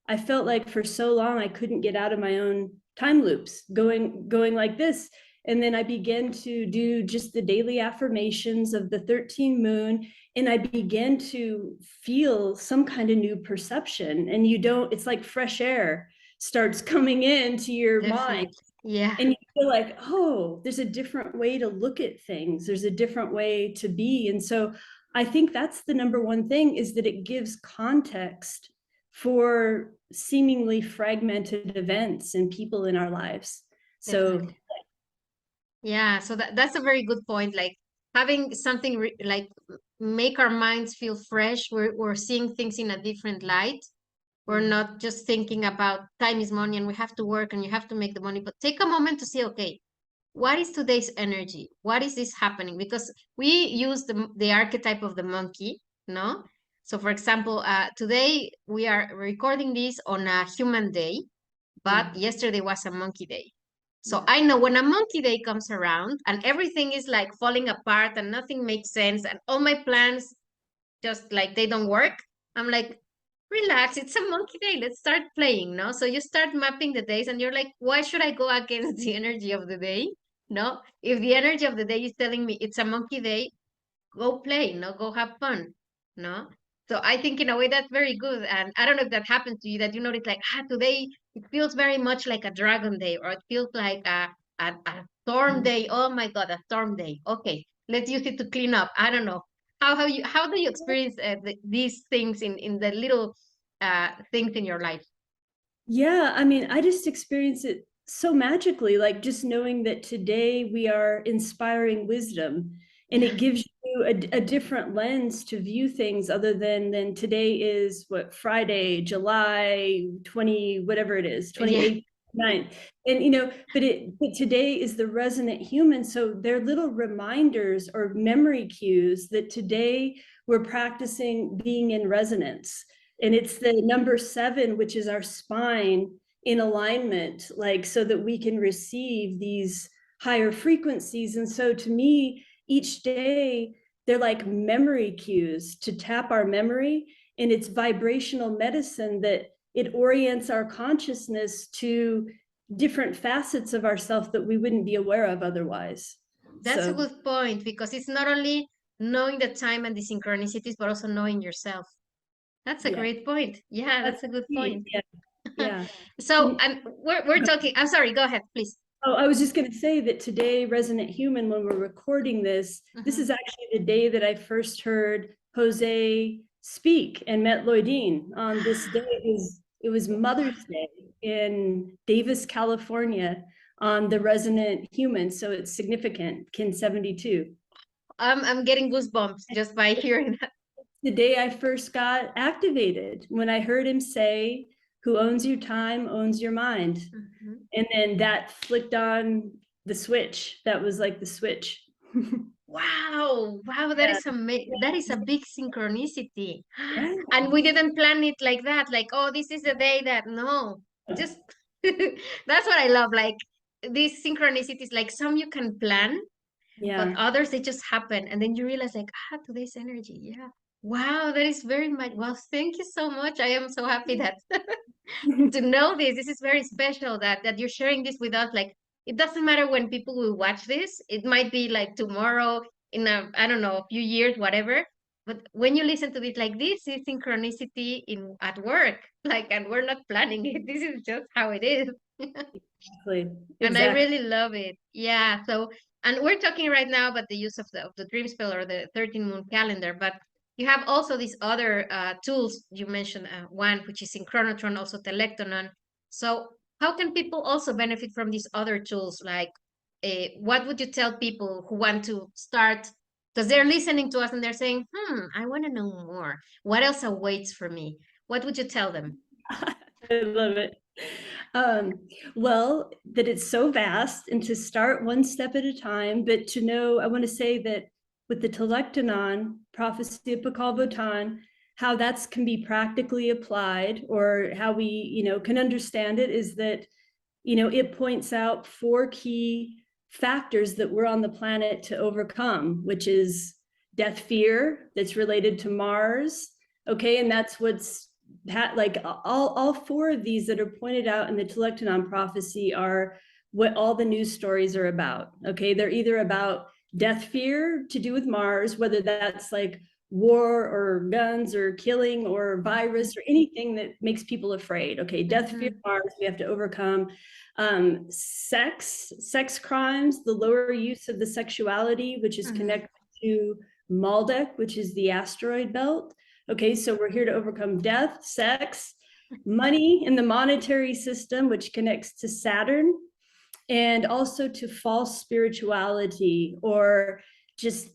I felt like for so long I couldn't get out of my own time loops, going like this. And then I began to do just the daily affirmations of the 13 moon, and I began to feel some kind of new perception. And it's like fresh air starts coming into your mind, Definitely. Yeah. and you feel like, oh, there's a different way to look at things. There's a different way to be. And so I think that's the number one thing, is that it gives context for seemingly fragmented events and people in our lives. So Definitely. Yeah, so that's a very good point. Like having something like make our minds feel fresh. We're seeing things in a different light. We're not just thinking about time is money and we have to work and you have to make the money, but take a moment to say, okay, what is today's energy? What is this happening? Because we use the archetype of the monkey, no? So for example, today we are recording this on a human day, but yesterday was a monkey day. So I know when a monkey day comes around and everything is like falling apart and nothing makes sense and all my plans just like they don't work, I'm like, relax, it's a monkey day. Let's start playing, no? So you start mapping the days and you're like, why should I go against the energy of the day? No, if the energy of the day is telling me it's a monkey day, go play, no, go have fun, no. So I think in a way that's very good, and I don't know if that happened to you, that you notice like, today it feels very much like a dragon day, or it feels like a storm day. Oh my god, a storm day. Okay, let's use it to clean up. I don't know, how do you experience these things in the little things in your life? yeah, I mean, I just experience it so magically, like just knowing that today we are inspiring wisdom, and Yeah. it gives you a different lens to view things other than today is what, Friday, July 20, whatever it is, Yeah. 28th, 9th. And but today is the resonant human. So they're little reminders or memory cues that today we're practicing being in resonance. And it's the number 7, which is our spine in alignment, like so that we can receive these higher frequencies. And so to me, each day they're like memory cues to tap our memory, and it's vibrational medicine that it orients our consciousness to different facets of ourself that we wouldn't be aware of otherwise. That's a So good point, because it's not only knowing the time and the synchronicities, but also knowing yourself. That's a yeah, great point. Yeah, that's that's a good key. point. Yeah, yeah. So And we're talking. I'm sorry. Go ahead, please. oh, I was just going to say that today, Resonant Human, when we're recording this is Mhm. actually the day that I first heard Jose speak and met Lloydine. On this day, it was Mother's Day in Davis, California, on the Resonant Human. So it's significant, Kin 72. I'm getting goosebumps just by hearing that. The day I first got activated, when I heard him say, "Who owns your time owns your mind." Mhm. And then that flicked on the switch. That was like the switch. Wow, wow, that Yeah. is that is a big synchronicity. Yeah. And we didn't plan it like that, like, oh, this is the day that, no, just that's what I love. Like these synchronicities, like some you can plan, but Yeah. others they just happen. And then you realize like, today's energy. Yeah. Wow, that is very much, well, thank you so much. I am so happy that to know this. This is very special that you're sharing this with us. Like it doesn't matter when people will watch this. It might be like tomorrow, in a, I don't know, a few years, whatever. But when you listen to this, like this is synchronicity in at work. Like, and we're not planning it. This is just how it is. Exactly. And I Exactly. really love it. Yeah. So, and we're talking right now about the use of the Dreamspell or the 13 moon calendar, but you have also these other tools. You mentioned one, which is Synchronotron, also Telectonon. So, how can people also benefit from these other tools? Like, what would you tell people who want to start? Because they're listening to us and they're saying, I want to know more. What else awaits for me? What would you tell them? I love it. Um, well, that it's so vast, and to start one step at a time, but to know, I want to say that with the Telectonon, Prophecy of Pakal Votan, how that's can be practically applied, or how we, can understand it, is that, it points out 4 key factors that we're on the planet to overcome, which is death fear that's related to Mars. Okay, and that's what's like all 4 of these that are pointed out in the Telectonon prophecy are what all the news stories are about. Okay, they're either about death fear to do with Mars, whether that's like war or guns or killing or virus or anything that makes people afraid. Okay, death fear, Mars, we have to overcome. Sex crimes, the lower use of the sexuality, which is connected to Maldek, which is the asteroid belt. Okay, so we're here to overcome death, sex, money in the monetary system, which connects to Saturn, and also to false spirituality or just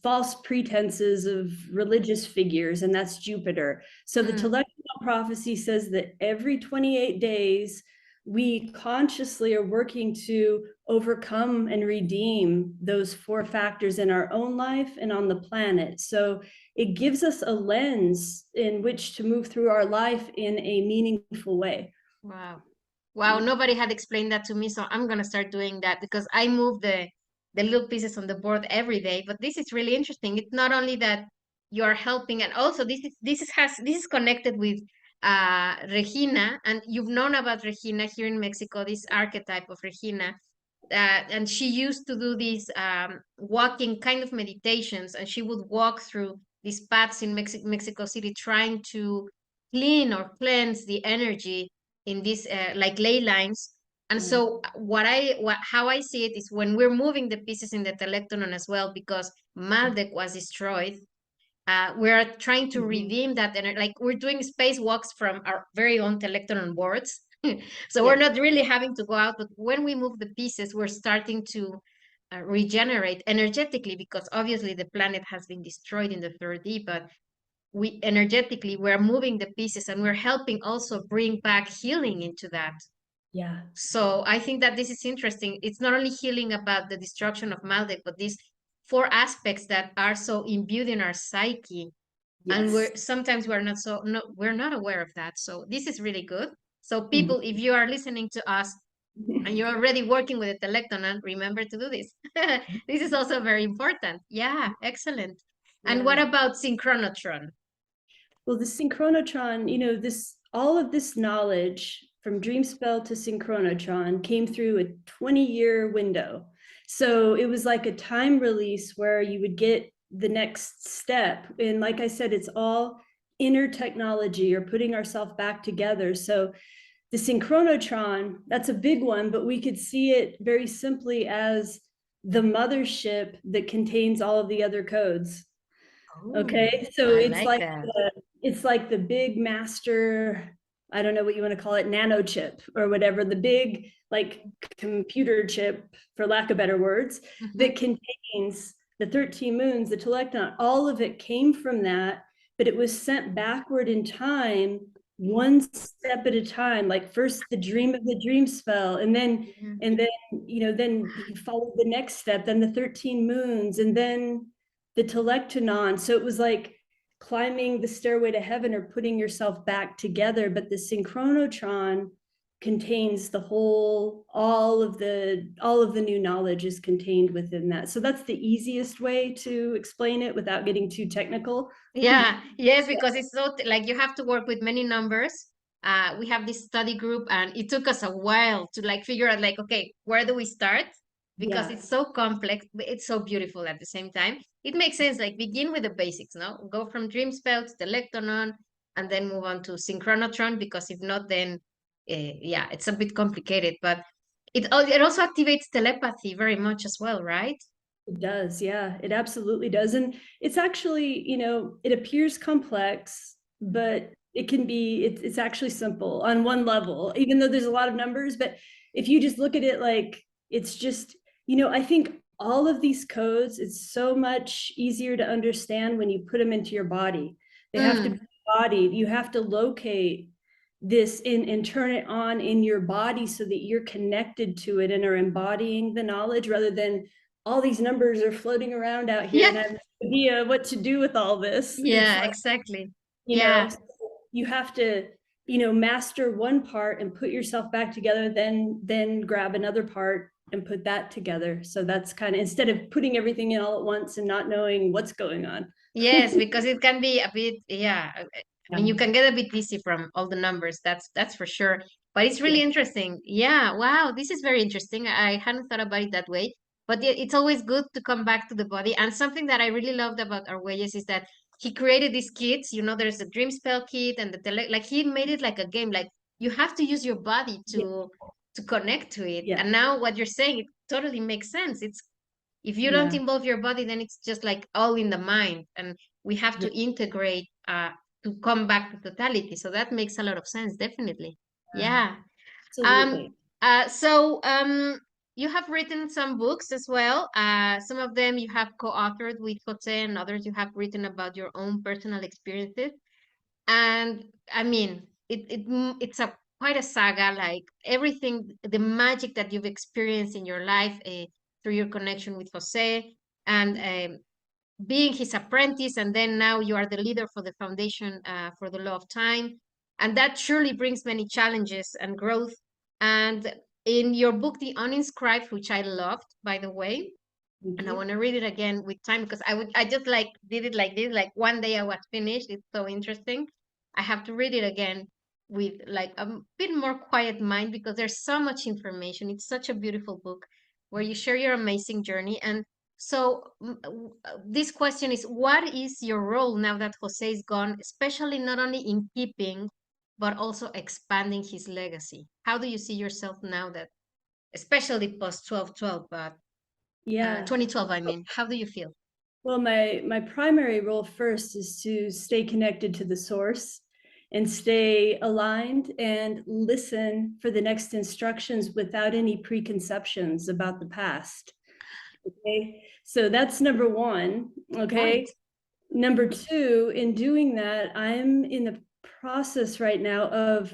false pretenses of religious figures, and that's Jupiter. So the Telechon prophecy says that every 28 days, we consciously are working to overcome and redeem those 4 factors in our own life and on the planet. So it gives us a lens in which to move through our life in a meaningful way. Wow. Wow, nobody had explained that to me, so I'm gonna start doing that because I move the little pieces on the board every day. But this is really interesting. It's not only that you are helping, and also this is connected with Regina, and you've known about Regina here in Mexico, this archetype of Regina. And she used to do these walking kind of meditations, and she would walk through these paths in Mexico City, trying to clean or cleanse the energy in these like ley lines. And so how I see it is when we're moving the pieces in the telectonon as well, because Maldek was destroyed, we're trying to redeem that energy. Like we're doing spacewalks from our very own telectron boards. So we're not really having to go out, but when we move the pieces, we're starting to regenerate energetically, because obviously the planet has been destroyed in the 3D, but we energetically we're moving the pieces, and we're helping also bring back healing into that. Yeah. So I think that this is interesting. It's not only healing about the destruction of Maldek, but these 4 aspects that are so imbued in our psyche, and Yes. we're not aware of that. So this is really good. So people, if you are listening to us and you're already working with the telectonon, remember to do this. This is also very important. Yeah, excellent. And what Yeah. about synchronotron? Well, the synchronotron, all of this knowledge from Dreamspell to synchronotron came through a 20-year window. So it was like a time release where you would get the next step. And like I said, it's all inner technology or putting ourselves back together. So the synchronotron, that's a big one, but we could see it very simply as the mothership that contains all of the other codes. Okay, so it's like the big master, I don't know what you want to call it, nano chip or whatever, the big like computer chip, for lack of better words, that contains the 13 moons, the telecton, all of it came from that, but it was sent backward in time, one step at a time. Like first the dream of the dream spell, and then then you follow the next step, then the 13 moons, and then the telectonon. So it was like climbing the stairway to heaven or putting yourself back together. But the synchronotron contains the whole, all of the new knowledge is contained within that. So that's the easiest way to explain it without getting too technical. Yeah, yes, because it's so like you have to work with many numbers. We have this study group, and it took us a while to like figure out like, okay, where do we start? Because Yeah. it's so complex, but it's so beautiful at the same time. It makes sense, like begin with the basics, no? Go from Dreamspell to Telectonon, and then move on to Synchronotron, because if not, then yeah, it's a bit complicated. But it also activates telepathy very much as well, right? It does. Yeah, it absolutely does. And it's actually, it appears complex, but it can be, it's actually simple on one level, even though there's a lot of numbers. But if you just look at it like it's just, I think all of these codes, it's so much easier to understand when you put them into your body. They have to be embodied. You have to locate this in and turn it on in your body so that you're connected to it and are embodying the knowledge, rather than all these numbers are floating around out here and I have no idea what to do with all this. Yeah, Like, exactly. know, you have to, master one part and put yourself back together, then grab another part and put that together. So that's kind of, instead of putting everything in all at once and not knowing what's going on. Yes, because it can be a bit, yeah. I mean, you can get a bit dizzy from all the numbers. That's for sure. But it's really interesting. Yeah, wow, this is very interesting. I hadn't thought about it that way. But it's always good to come back to the body. And something that I really loved about Arguelles is that he created these kits. There's a dream spell kit and like he made it like a game. Like you have to use your body to connect to it. Yeah. And now what you're saying, it totally makes sense. It's if you don't Yeah. involve your body, then it's just like all in the mind, and we have to integrate to come back to totality. So that makes a lot of sense, definitely. Yeah. Um, Absolutely. so you have written some books as well. Some of them you have co-authored with Jose, and others you have written about your own personal experiences. And I mean, it's a quite a saga. Like everything, the magic that you've experienced in your life through your connection with Jose, and being his apprentice, and then now you are the leader for the foundation for the law of time, and that surely brings many challenges and growth. And in your book, The Uninscribed, which I loved, by the way, Thank and I you. want to read it again with time, because I just like did it like this, like one day I was finished. It's so interesting. I have to read it again with like a bit more quiet mind, because there's so much information. It's such a beautiful book where you share your amazing journey. And so this question is, what is your role now that Jose is gone, especially not only in keeping but also expanding his legacy? How do you see yourself now, that especially post 12/12, but Yeah. 2012, I mean, how do you feel? Well, my primary role first is to stay connected to the source and stay aligned and listen for the next instructions without any preconceptions about the past. Okay, so that's number one. Okay, Right. number two, in doing that, I'm in the process right now of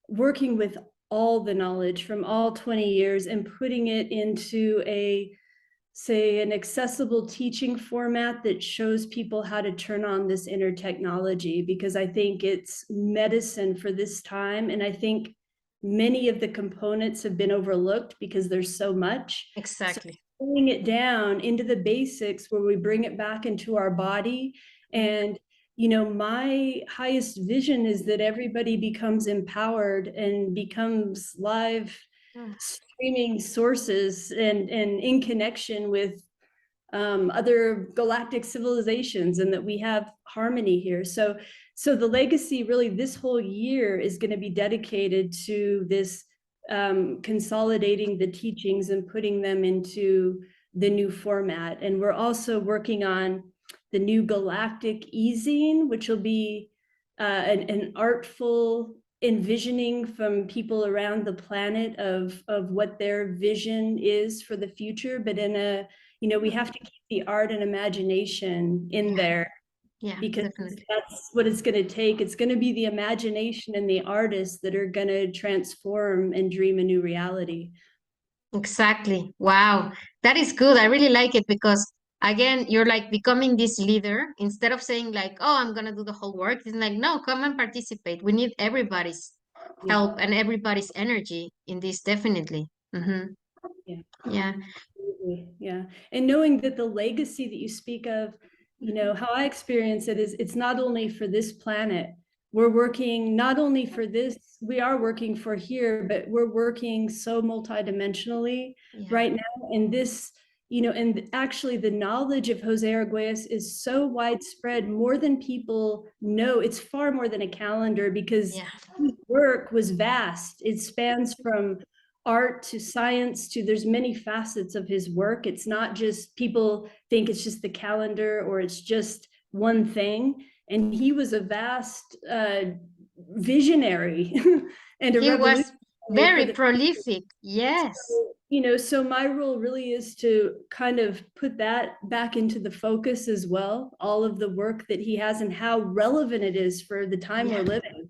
working with all the knowledge from all 20 years and putting it into an accessible teaching format that shows people how to turn on this inner technology, because I think it's medicine for this time. And I think many of the components have been overlooked because there's so much. So Exactly. pulling it down into the basics where we bring it back into our body. And my highest vision is that everybody becomes empowered and becomes live Mm. streaming sources and in connection with other galactic civilizations, and that we have harmony here. So the legacy really this whole year is going to be dedicated to this, consolidating the teachings and putting them into the new format. And we're also working on the new galactic easing, which will be an artful envisioning from people around the planet of what their vision is for the future, but in a, we have to keep the art and imagination in Yeah, there, yeah, because definitely. that's what it's going to take. It's going to be the imagination and the artists that are going to transform and dream a new reality. Exactly. Wow. That is good. I really like it, because again, you're like becoming this leader instead of saying like, "Oh, I'm gonna do the whole work." It's like, "No, come and participate. We need everybody's Yeah, help and everybody's energy in this, definitely." Mm-hmm. yeah. Yeah. Absolutely. Yeah. And knowing that the legacy that you speak of, how I experience it is it's not only for this planet. We're working not only for this, we are working for here, but we're working so multidimensionally Yeah. right now. And this, and actually the knowledge of Jose Arguelles is so widespread, more than people know. It's far more than a calendar, because Yeah. his work was vast. It spans from art to science to, there's many facets of his work. It's not just, people think it's just the calendar or it's just one thing. And he was a vast visionary and a He was revolutionary for very the, prolific. Yes. so my role really is to kind of put that back into the focus as well, all of the work that he has and how relevant it is for the time Yeah. we're living.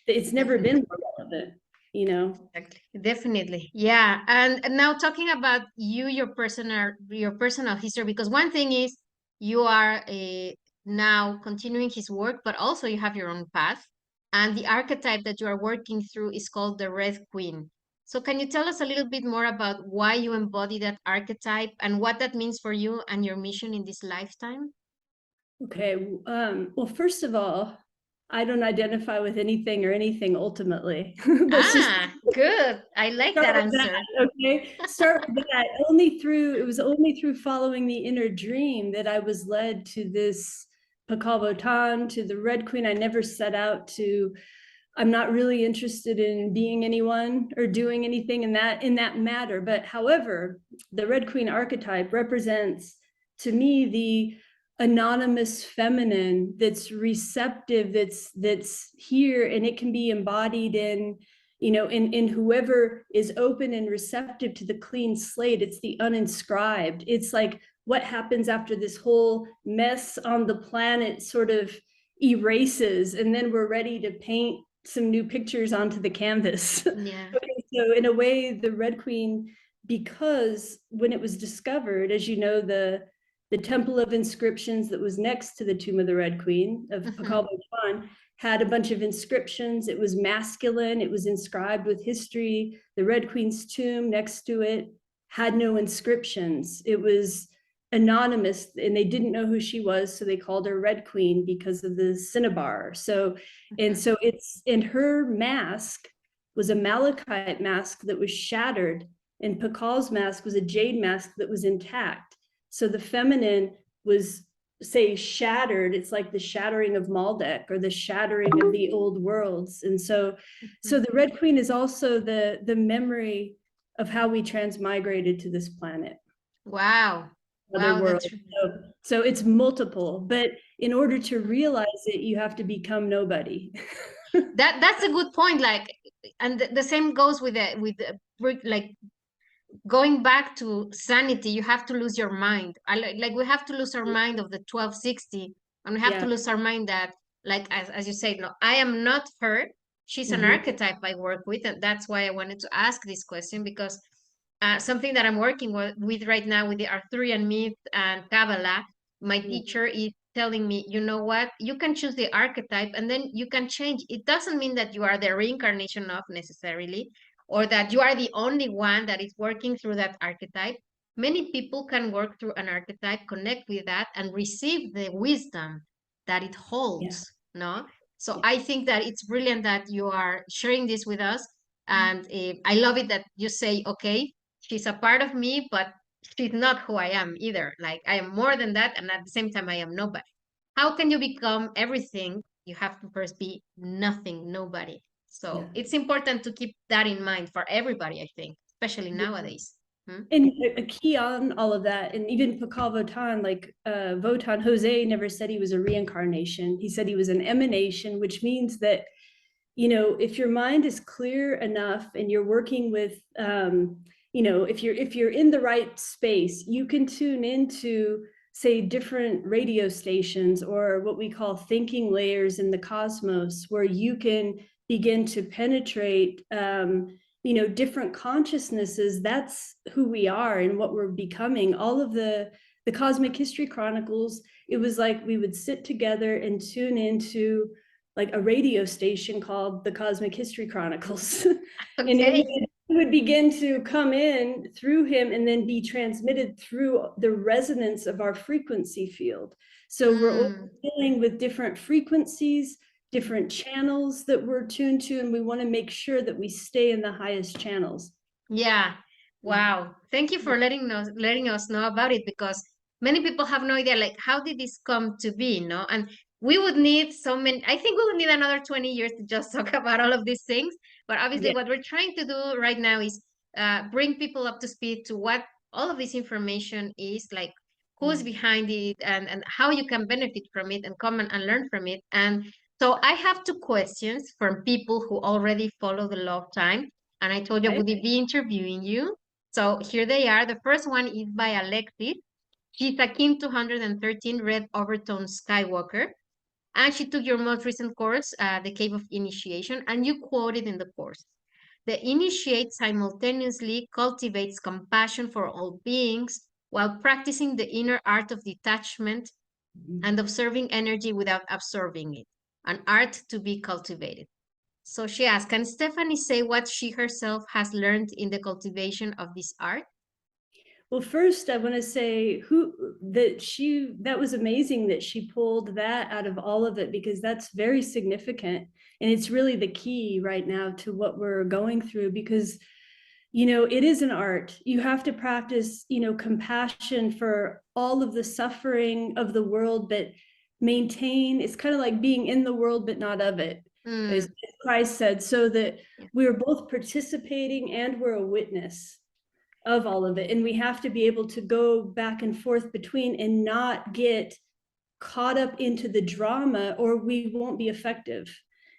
It's never Definitely. been more relevant. Exactly. Definitely. Yeah. And now talking about you, your personal history, because one thing is you are now continuing his work, but also you have your own path. And the archetype that you are working through is called the Red Queen. So can you tell us a little bit more about why you embody that archetype and what that means for you and your mission in this lifetime? Okay. Well, first of all, I don't identify with anything or anything ultimately. Let's just Ah, good. I like start that with that. answer. Okay. Start with that. It was only through following the inner dream that I was led to this Pakavotan, to the Red Queen. I never set out to, I'm not really interested in being anyone or doing anything in that matter. But however, the Red Queen archetype represents to me the anonymous feminine that's receptive, that's here, and it can be embodied in, you know, in whoever is open and receptive to the clean slate. It's the uninscribed. It's like what happens after this whole mess on the planet sort of erases, and then we're ready to paint some new pictures onto the canvas. Yeah. Okay, so in a way, the Red Queen, because when it was discovered, as you know, the Temple of Inscriptions that was next to the Tomb of the Red Queen of Pacalbotron had a bunch of inscriptions. It was masculine. It was inscribed with history. The Red Queen's tomb next to it had no inscriptions. It was anonymous, and they didn't know who she was, so they called her Red Queen because of the cinnabar. So, and so it's, and her mask was a malachite mask that was shattered, and Pakal's mask was a jade mask that was intact. So the feminine was, say, shattered. It's like the shattering of Maldek, or the shattering of the old worlds. And so, so the Red Queen is also the memory of how we transmigrated to this planet. Wow. Other Wow, world. that's So it's multiple, but in order to realize it, you have to become nobody. that's a good point. Like, and the same goes with like going back to sanity. You have to lose your mind. Like we have to lose our mind of the 1260, and we have to lose our mind that, like as you say, no, I am not her. She's an archetype I work with, and that's why I wanted to ask this question, because something that I'm working with right now with the Arthurian myth and Kabbalah, my teacher is telling me, you know what, you can choose the archetype and then you can change. It doesn't mean that you are the reincarnation of necessarily, or that you are the only one that is working through that archetype. Many people can work through an archetype, connect with that, and receive the wisdom that it holds. No? So I think that it's brilliant that you are sharing this with us. And I love it that you say, okay, she's a part of me, but she's not who I am either. Like I am more than that, and at the same time, I am nobody. How can you become everything? You have to first be nothing, nobody. So it's important to keep that in mind for everybody, I think, especially nowadays. And a key on all of that, and even Pakal Votan, like Votan, Jose never said he was a reincarnation. He said he was an emanation, which means that, you know, if your mind is clear enough and you're working with, you know, if you're in the right space, you can tune into, say, different radio stations, or what we call thinking layers in the cosmos, where you can begin to penetrate, you know, different consciousnesses. That's who we are and what we're becoming. All of the Cosmic History Chronicles, it was like we would sit together and tune into like a radio station called the Cosmic History Chronicles. And it would begin to come in through him and then be transmitted through the resonance of our frequency field. So we're all dealing with different frequencies, different channels that we're tuned to, and we want to make sure that we stay in the highest channels. Yeah. Wow. Thank you for letting us know about it, because many people have no idea, like, how did this come to be, no? And we would need so many, I think we would need another 20 years to just talk about all of these things. But obviously what we're trying to do right now is bring people up to speed to what all of this information is, like who's behind it, and how you can benefit from it and come and learn from it. And so I have two questions from people who already follow the law of time. And I told you I would be interviewing you. So here they are. The first one is by Alexis. She's a Kim 213 Red Overtone Skywalker. And she took your most recent course, The Cave of Initiation, and you quoted in the course. The initiate simultaneously cultivates compassion for all beings while practicing the inner art of detachment and observing energy without absorbing it, an art to be cultivated. So she asked, can Stephanie say what she herself has learned in the cultivation of this art? Well, first I want to say that was amazing that she pulled that out of all of it, because that's very significant. And it's really the key right now to what we're going through, because, you know, it is an art. You have to practice, you know, compassion for all of the suffering of the world, but maintain, it's kind of like being in the world, but not of it, as Christ said, so that we're both participating and we're a witness of all of it. And we have to be able to go back and forth between and not get caught up into the drama, or we won't be effective.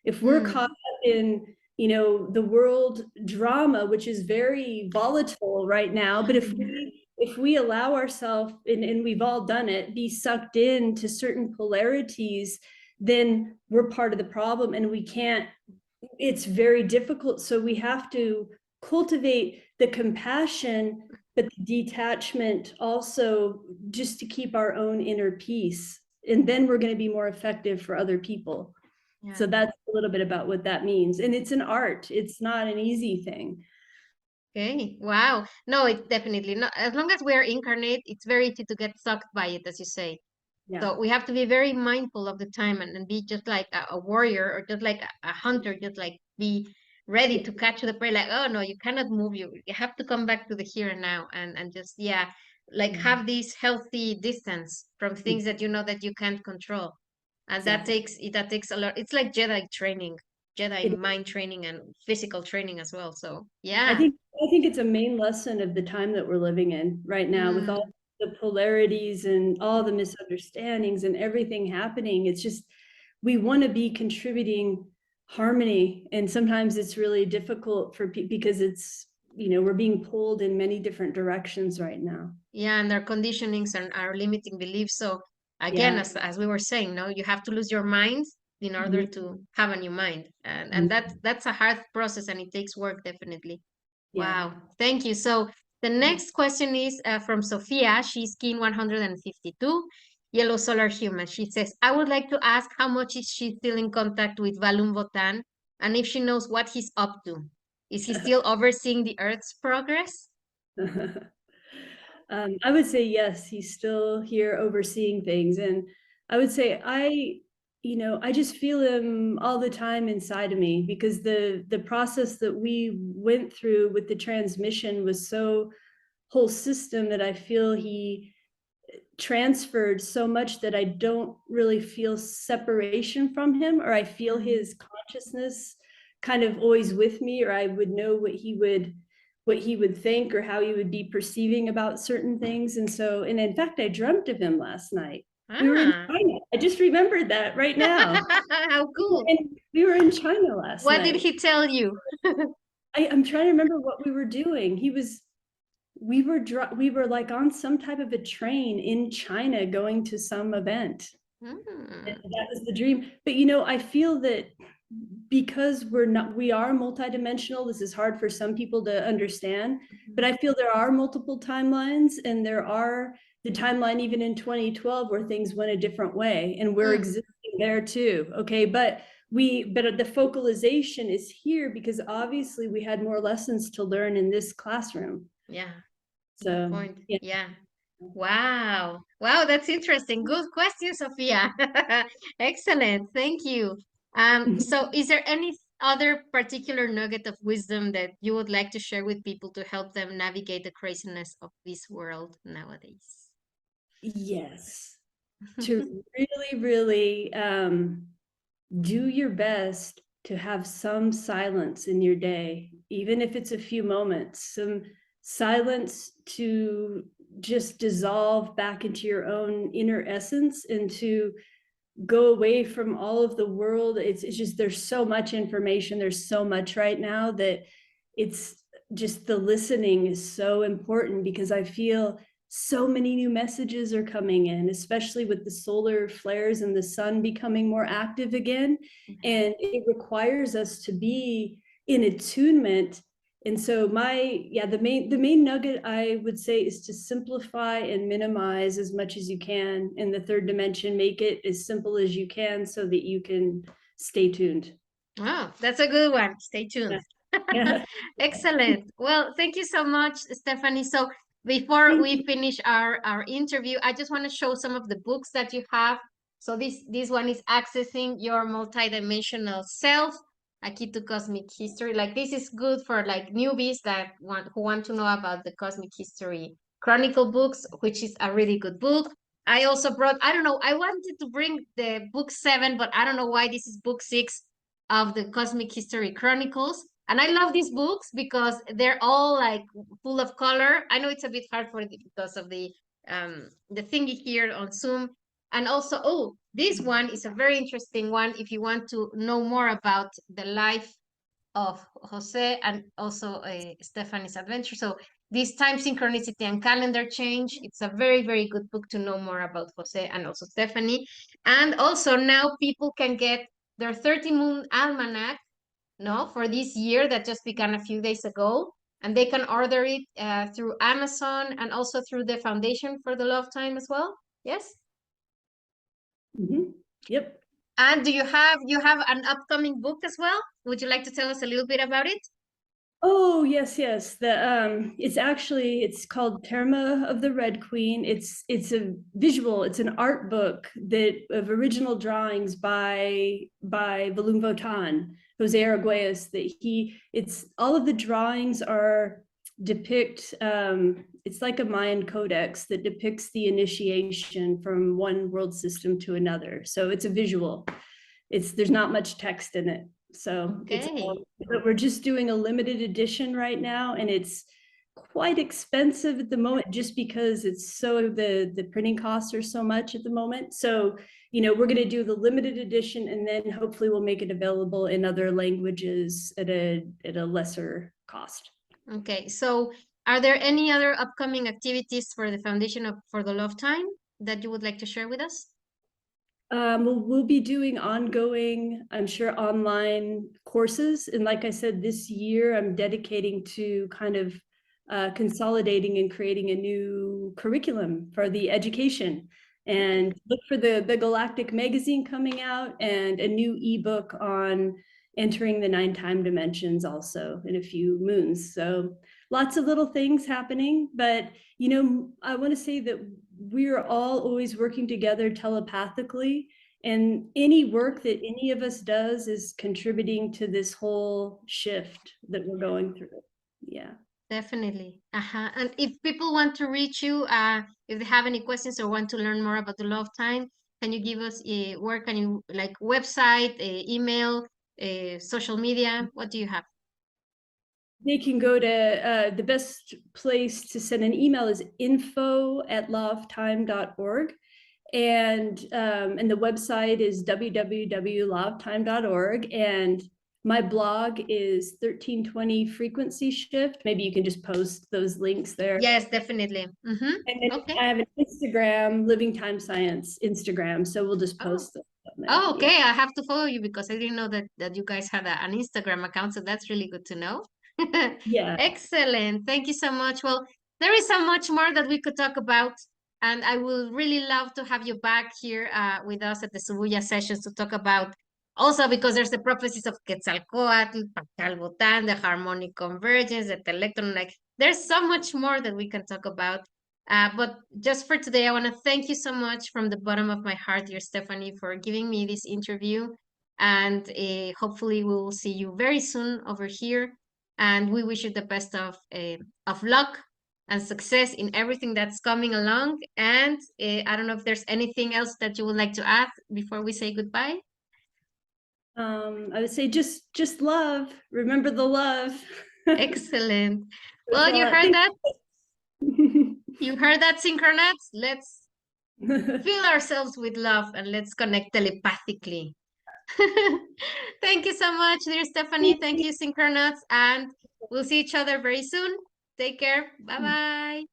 If we're caught up in, you know, the world drama, which is very volatile right now, but if we allow ourselves, and we've all done it, be sucked into certain polarities, then we're part of the problem, and we can't, it's very difficult. So we have to cultivate the compassion, but the detachment also, just to keep our own inner peace. And then we're going to be more effective for other people. Yeah. So that's a little bit about what that means. And it's an art. It's not an easy thing. Okay. Wow. No, it's definitely not. As long as we're incarnate, it's very easy to get sucked by it, as you say. Yeah. So we have to be very mindful of the time and be just like a warrior, or just like a hunter, just like be ready to catch the prey. Like, oh no, you cannot move. You have to come back to the here and now, and just, yeah, like have this healthy distance from things that you know that you can't control. And Exactly. that takes a lot. It's like Jedi training, Jedi mind training and physical training as well. So yeah. I think it's a main lesson of the time that we're living in right now, with all the polarities and all the misunderstandings and everything happening. It's just, we want to be contributing harmony, and sometimes it's really difficult for people because it's, you know, we're being pulled in many different directions right now. Yeah, and our conditionings and our limiting beliefs. So again, as we were saying, no, you have to lose your mind in order to have a new mind, and that's a hard process, and it takes work, definitely. Wow, thank you. So the next question is from Sophia. She's Kin 152, Yellow Solar Human. She says, I would like to ask how much is she still in contact with Valum Votan, and if she knows what he's up to. Is he still overseeing the Earth's progress? I would say yes, he's still here overseeing things. And I would say I just feel him all the time inside of me, because the process that we went through with the transmission was so whole system, that I feel he transferred so much that I don't really feel separation from him, or I feel his consciousness kind of always with me, or I would know what he would think, or how he would be perceiving about certain things. And so, and in fact, I dreamt of him last night. We were in China. I just remembered that right now. How cool. We were in China last night. What did he tell you? I'm trying to remember what we were doing. We were like on some type of a train in China going to some event. That was the dream. But I feel that because we are multidimensional, this is hard for some people to understand, but I feel there are multiple timelines, and there are the timeline even in 2012 where things went a different way, and we're existing there too. Okay, but the focalization is here because obviously we had more lessons to learn in this classroom. Yeah. So point. Yeah. Wow. Wow, that's interesting. Good question, Sophia. Excellent. Thank you. So is there any other particular nugget of wisdom that you would like to share with people to help them navigate the craziness of this world nowadays? Yes. To really, really do your best to have some silence in your day, even if it's a few moments, some silence to just dissolve back into your own inner essence, and to go away from all of the world. It's just, there's so much information, there's so much right now, that it's just, the listening is so important, because I feel so many new messages are coming in, especially with the solar flares and the sun becoming more active again. And it requires us to be in attunement. And so the main nugget I would say is to simplify and minimize as much as you can in the third dimension. Make it as simple as you can so that you can stay tuned. Oh, that's a good one. Stay tuned. Yeah. Excellent. Well, thank you so much, Stephanie. So before we finish our interview, I just want to show some of the books that you have. So this one is Accessing Your Multidimensional Self, A Key to Cosmic History. Like, this is good for like newbies who want to know about the Cosmic History Chronicle books, which is a really good book. I also brought, I don't know, I wanted to bring the book 7, but I don't know why this is book 6 of the Cosmic History Chronicles. And I love these books because they're all like full of color. I know it's a bit hard for because of the thingy here on Zoom, And also, oh, this one is a very interesting one if you want to know more about the life of Jose and also Stephanie's adventure. So this time synchronicity and calendar change. It's a very, very good book to know more about Jose and also Stephanie. And also now people can get their 30 Moon Almanac, no, for this year that just began a few days ago. And they can order it through Amazon and also through the Foundation for the Love Time as well. Yes? Mm-hmm. Yep. And do you have an upcoming book as well? Would you like to tell us a little bit about it? Oh, yes, yes. It's called Terma of the Red Queen. It's a visual, it's an art book of original drawings by Volum Votan, Jose Arguelles, it's all of the drawings are depict it's like a Mayan codex that depicts the initiation from one world system to another. So it's a visual. There's not much text in it. So but we're just doing a limited edition right now, and it's quite expensive at the moment just because it's so the printing costs are so much at the moment. So, we're going to do the limited edition, and then hopefully we'll make it available in other languages at a lesser cost. Okay, so are there any other upcoming activities for the Foundation for the Love Time that you would like to share with us? We'll be doing ongoing, I'm sure, online courses. And like I said, this year I'm dedicating to kind of consolidating and creating a new curriculum for the education. And look for the Galactic magazine coming out and a new ebook on entering the 9 time dimensions also in a few moons. So lots of little things happening, but I want to say that we're all always working together telepathically, and any work that any of us does is contributing to this whole shift that we're going through. Yeah. Definitely. And if people want to reach you, if they have any questions or want to learn more about the Love Time, can you give us where can you, like, website, email, social media? What do you have? They can go to the best place to send an email is info@lovetime.org. And the website is www.lovetime.org. And my blog is 1320 Frequency Shift. Maybe you can just post those links there. Yes, definitely. And then I have an Instagram, Living Time Science Instagram. So we'll just post them. Oh, okay. I have to follow you because I didn't know that you guys had an Instagram account. So that's really good to know. Yeah. Excellent. Thank you so much. Well, there is so much more that we could talk about. And I will really love to have you back here with us at the Zuvuya sessions to talk about also because there's the prophecies of Quetzalcoatl, Pachalbotán, the harmonic convergence, the electron. Like, there's so much more that we can talk about. But just for today, I want to thank you so much from the bottom of my heart, dear Stephanie, for giving me this interview. And hopefully we will see you very soon over here. And we wish you the best of luck and success in everything that's coming along. And I don't know if there's anything else that you would like to add before we say goodbye. I would say just love. Remember the love. Excellent. Well, you heard that. You heard that, Synchronauts? Let's fill ourselves with love and let's connect telepathically. Thank you so much, dear Stephanie. Thank you, Synchronauts. And we'll see each other very soon. Take care. Bye-bye.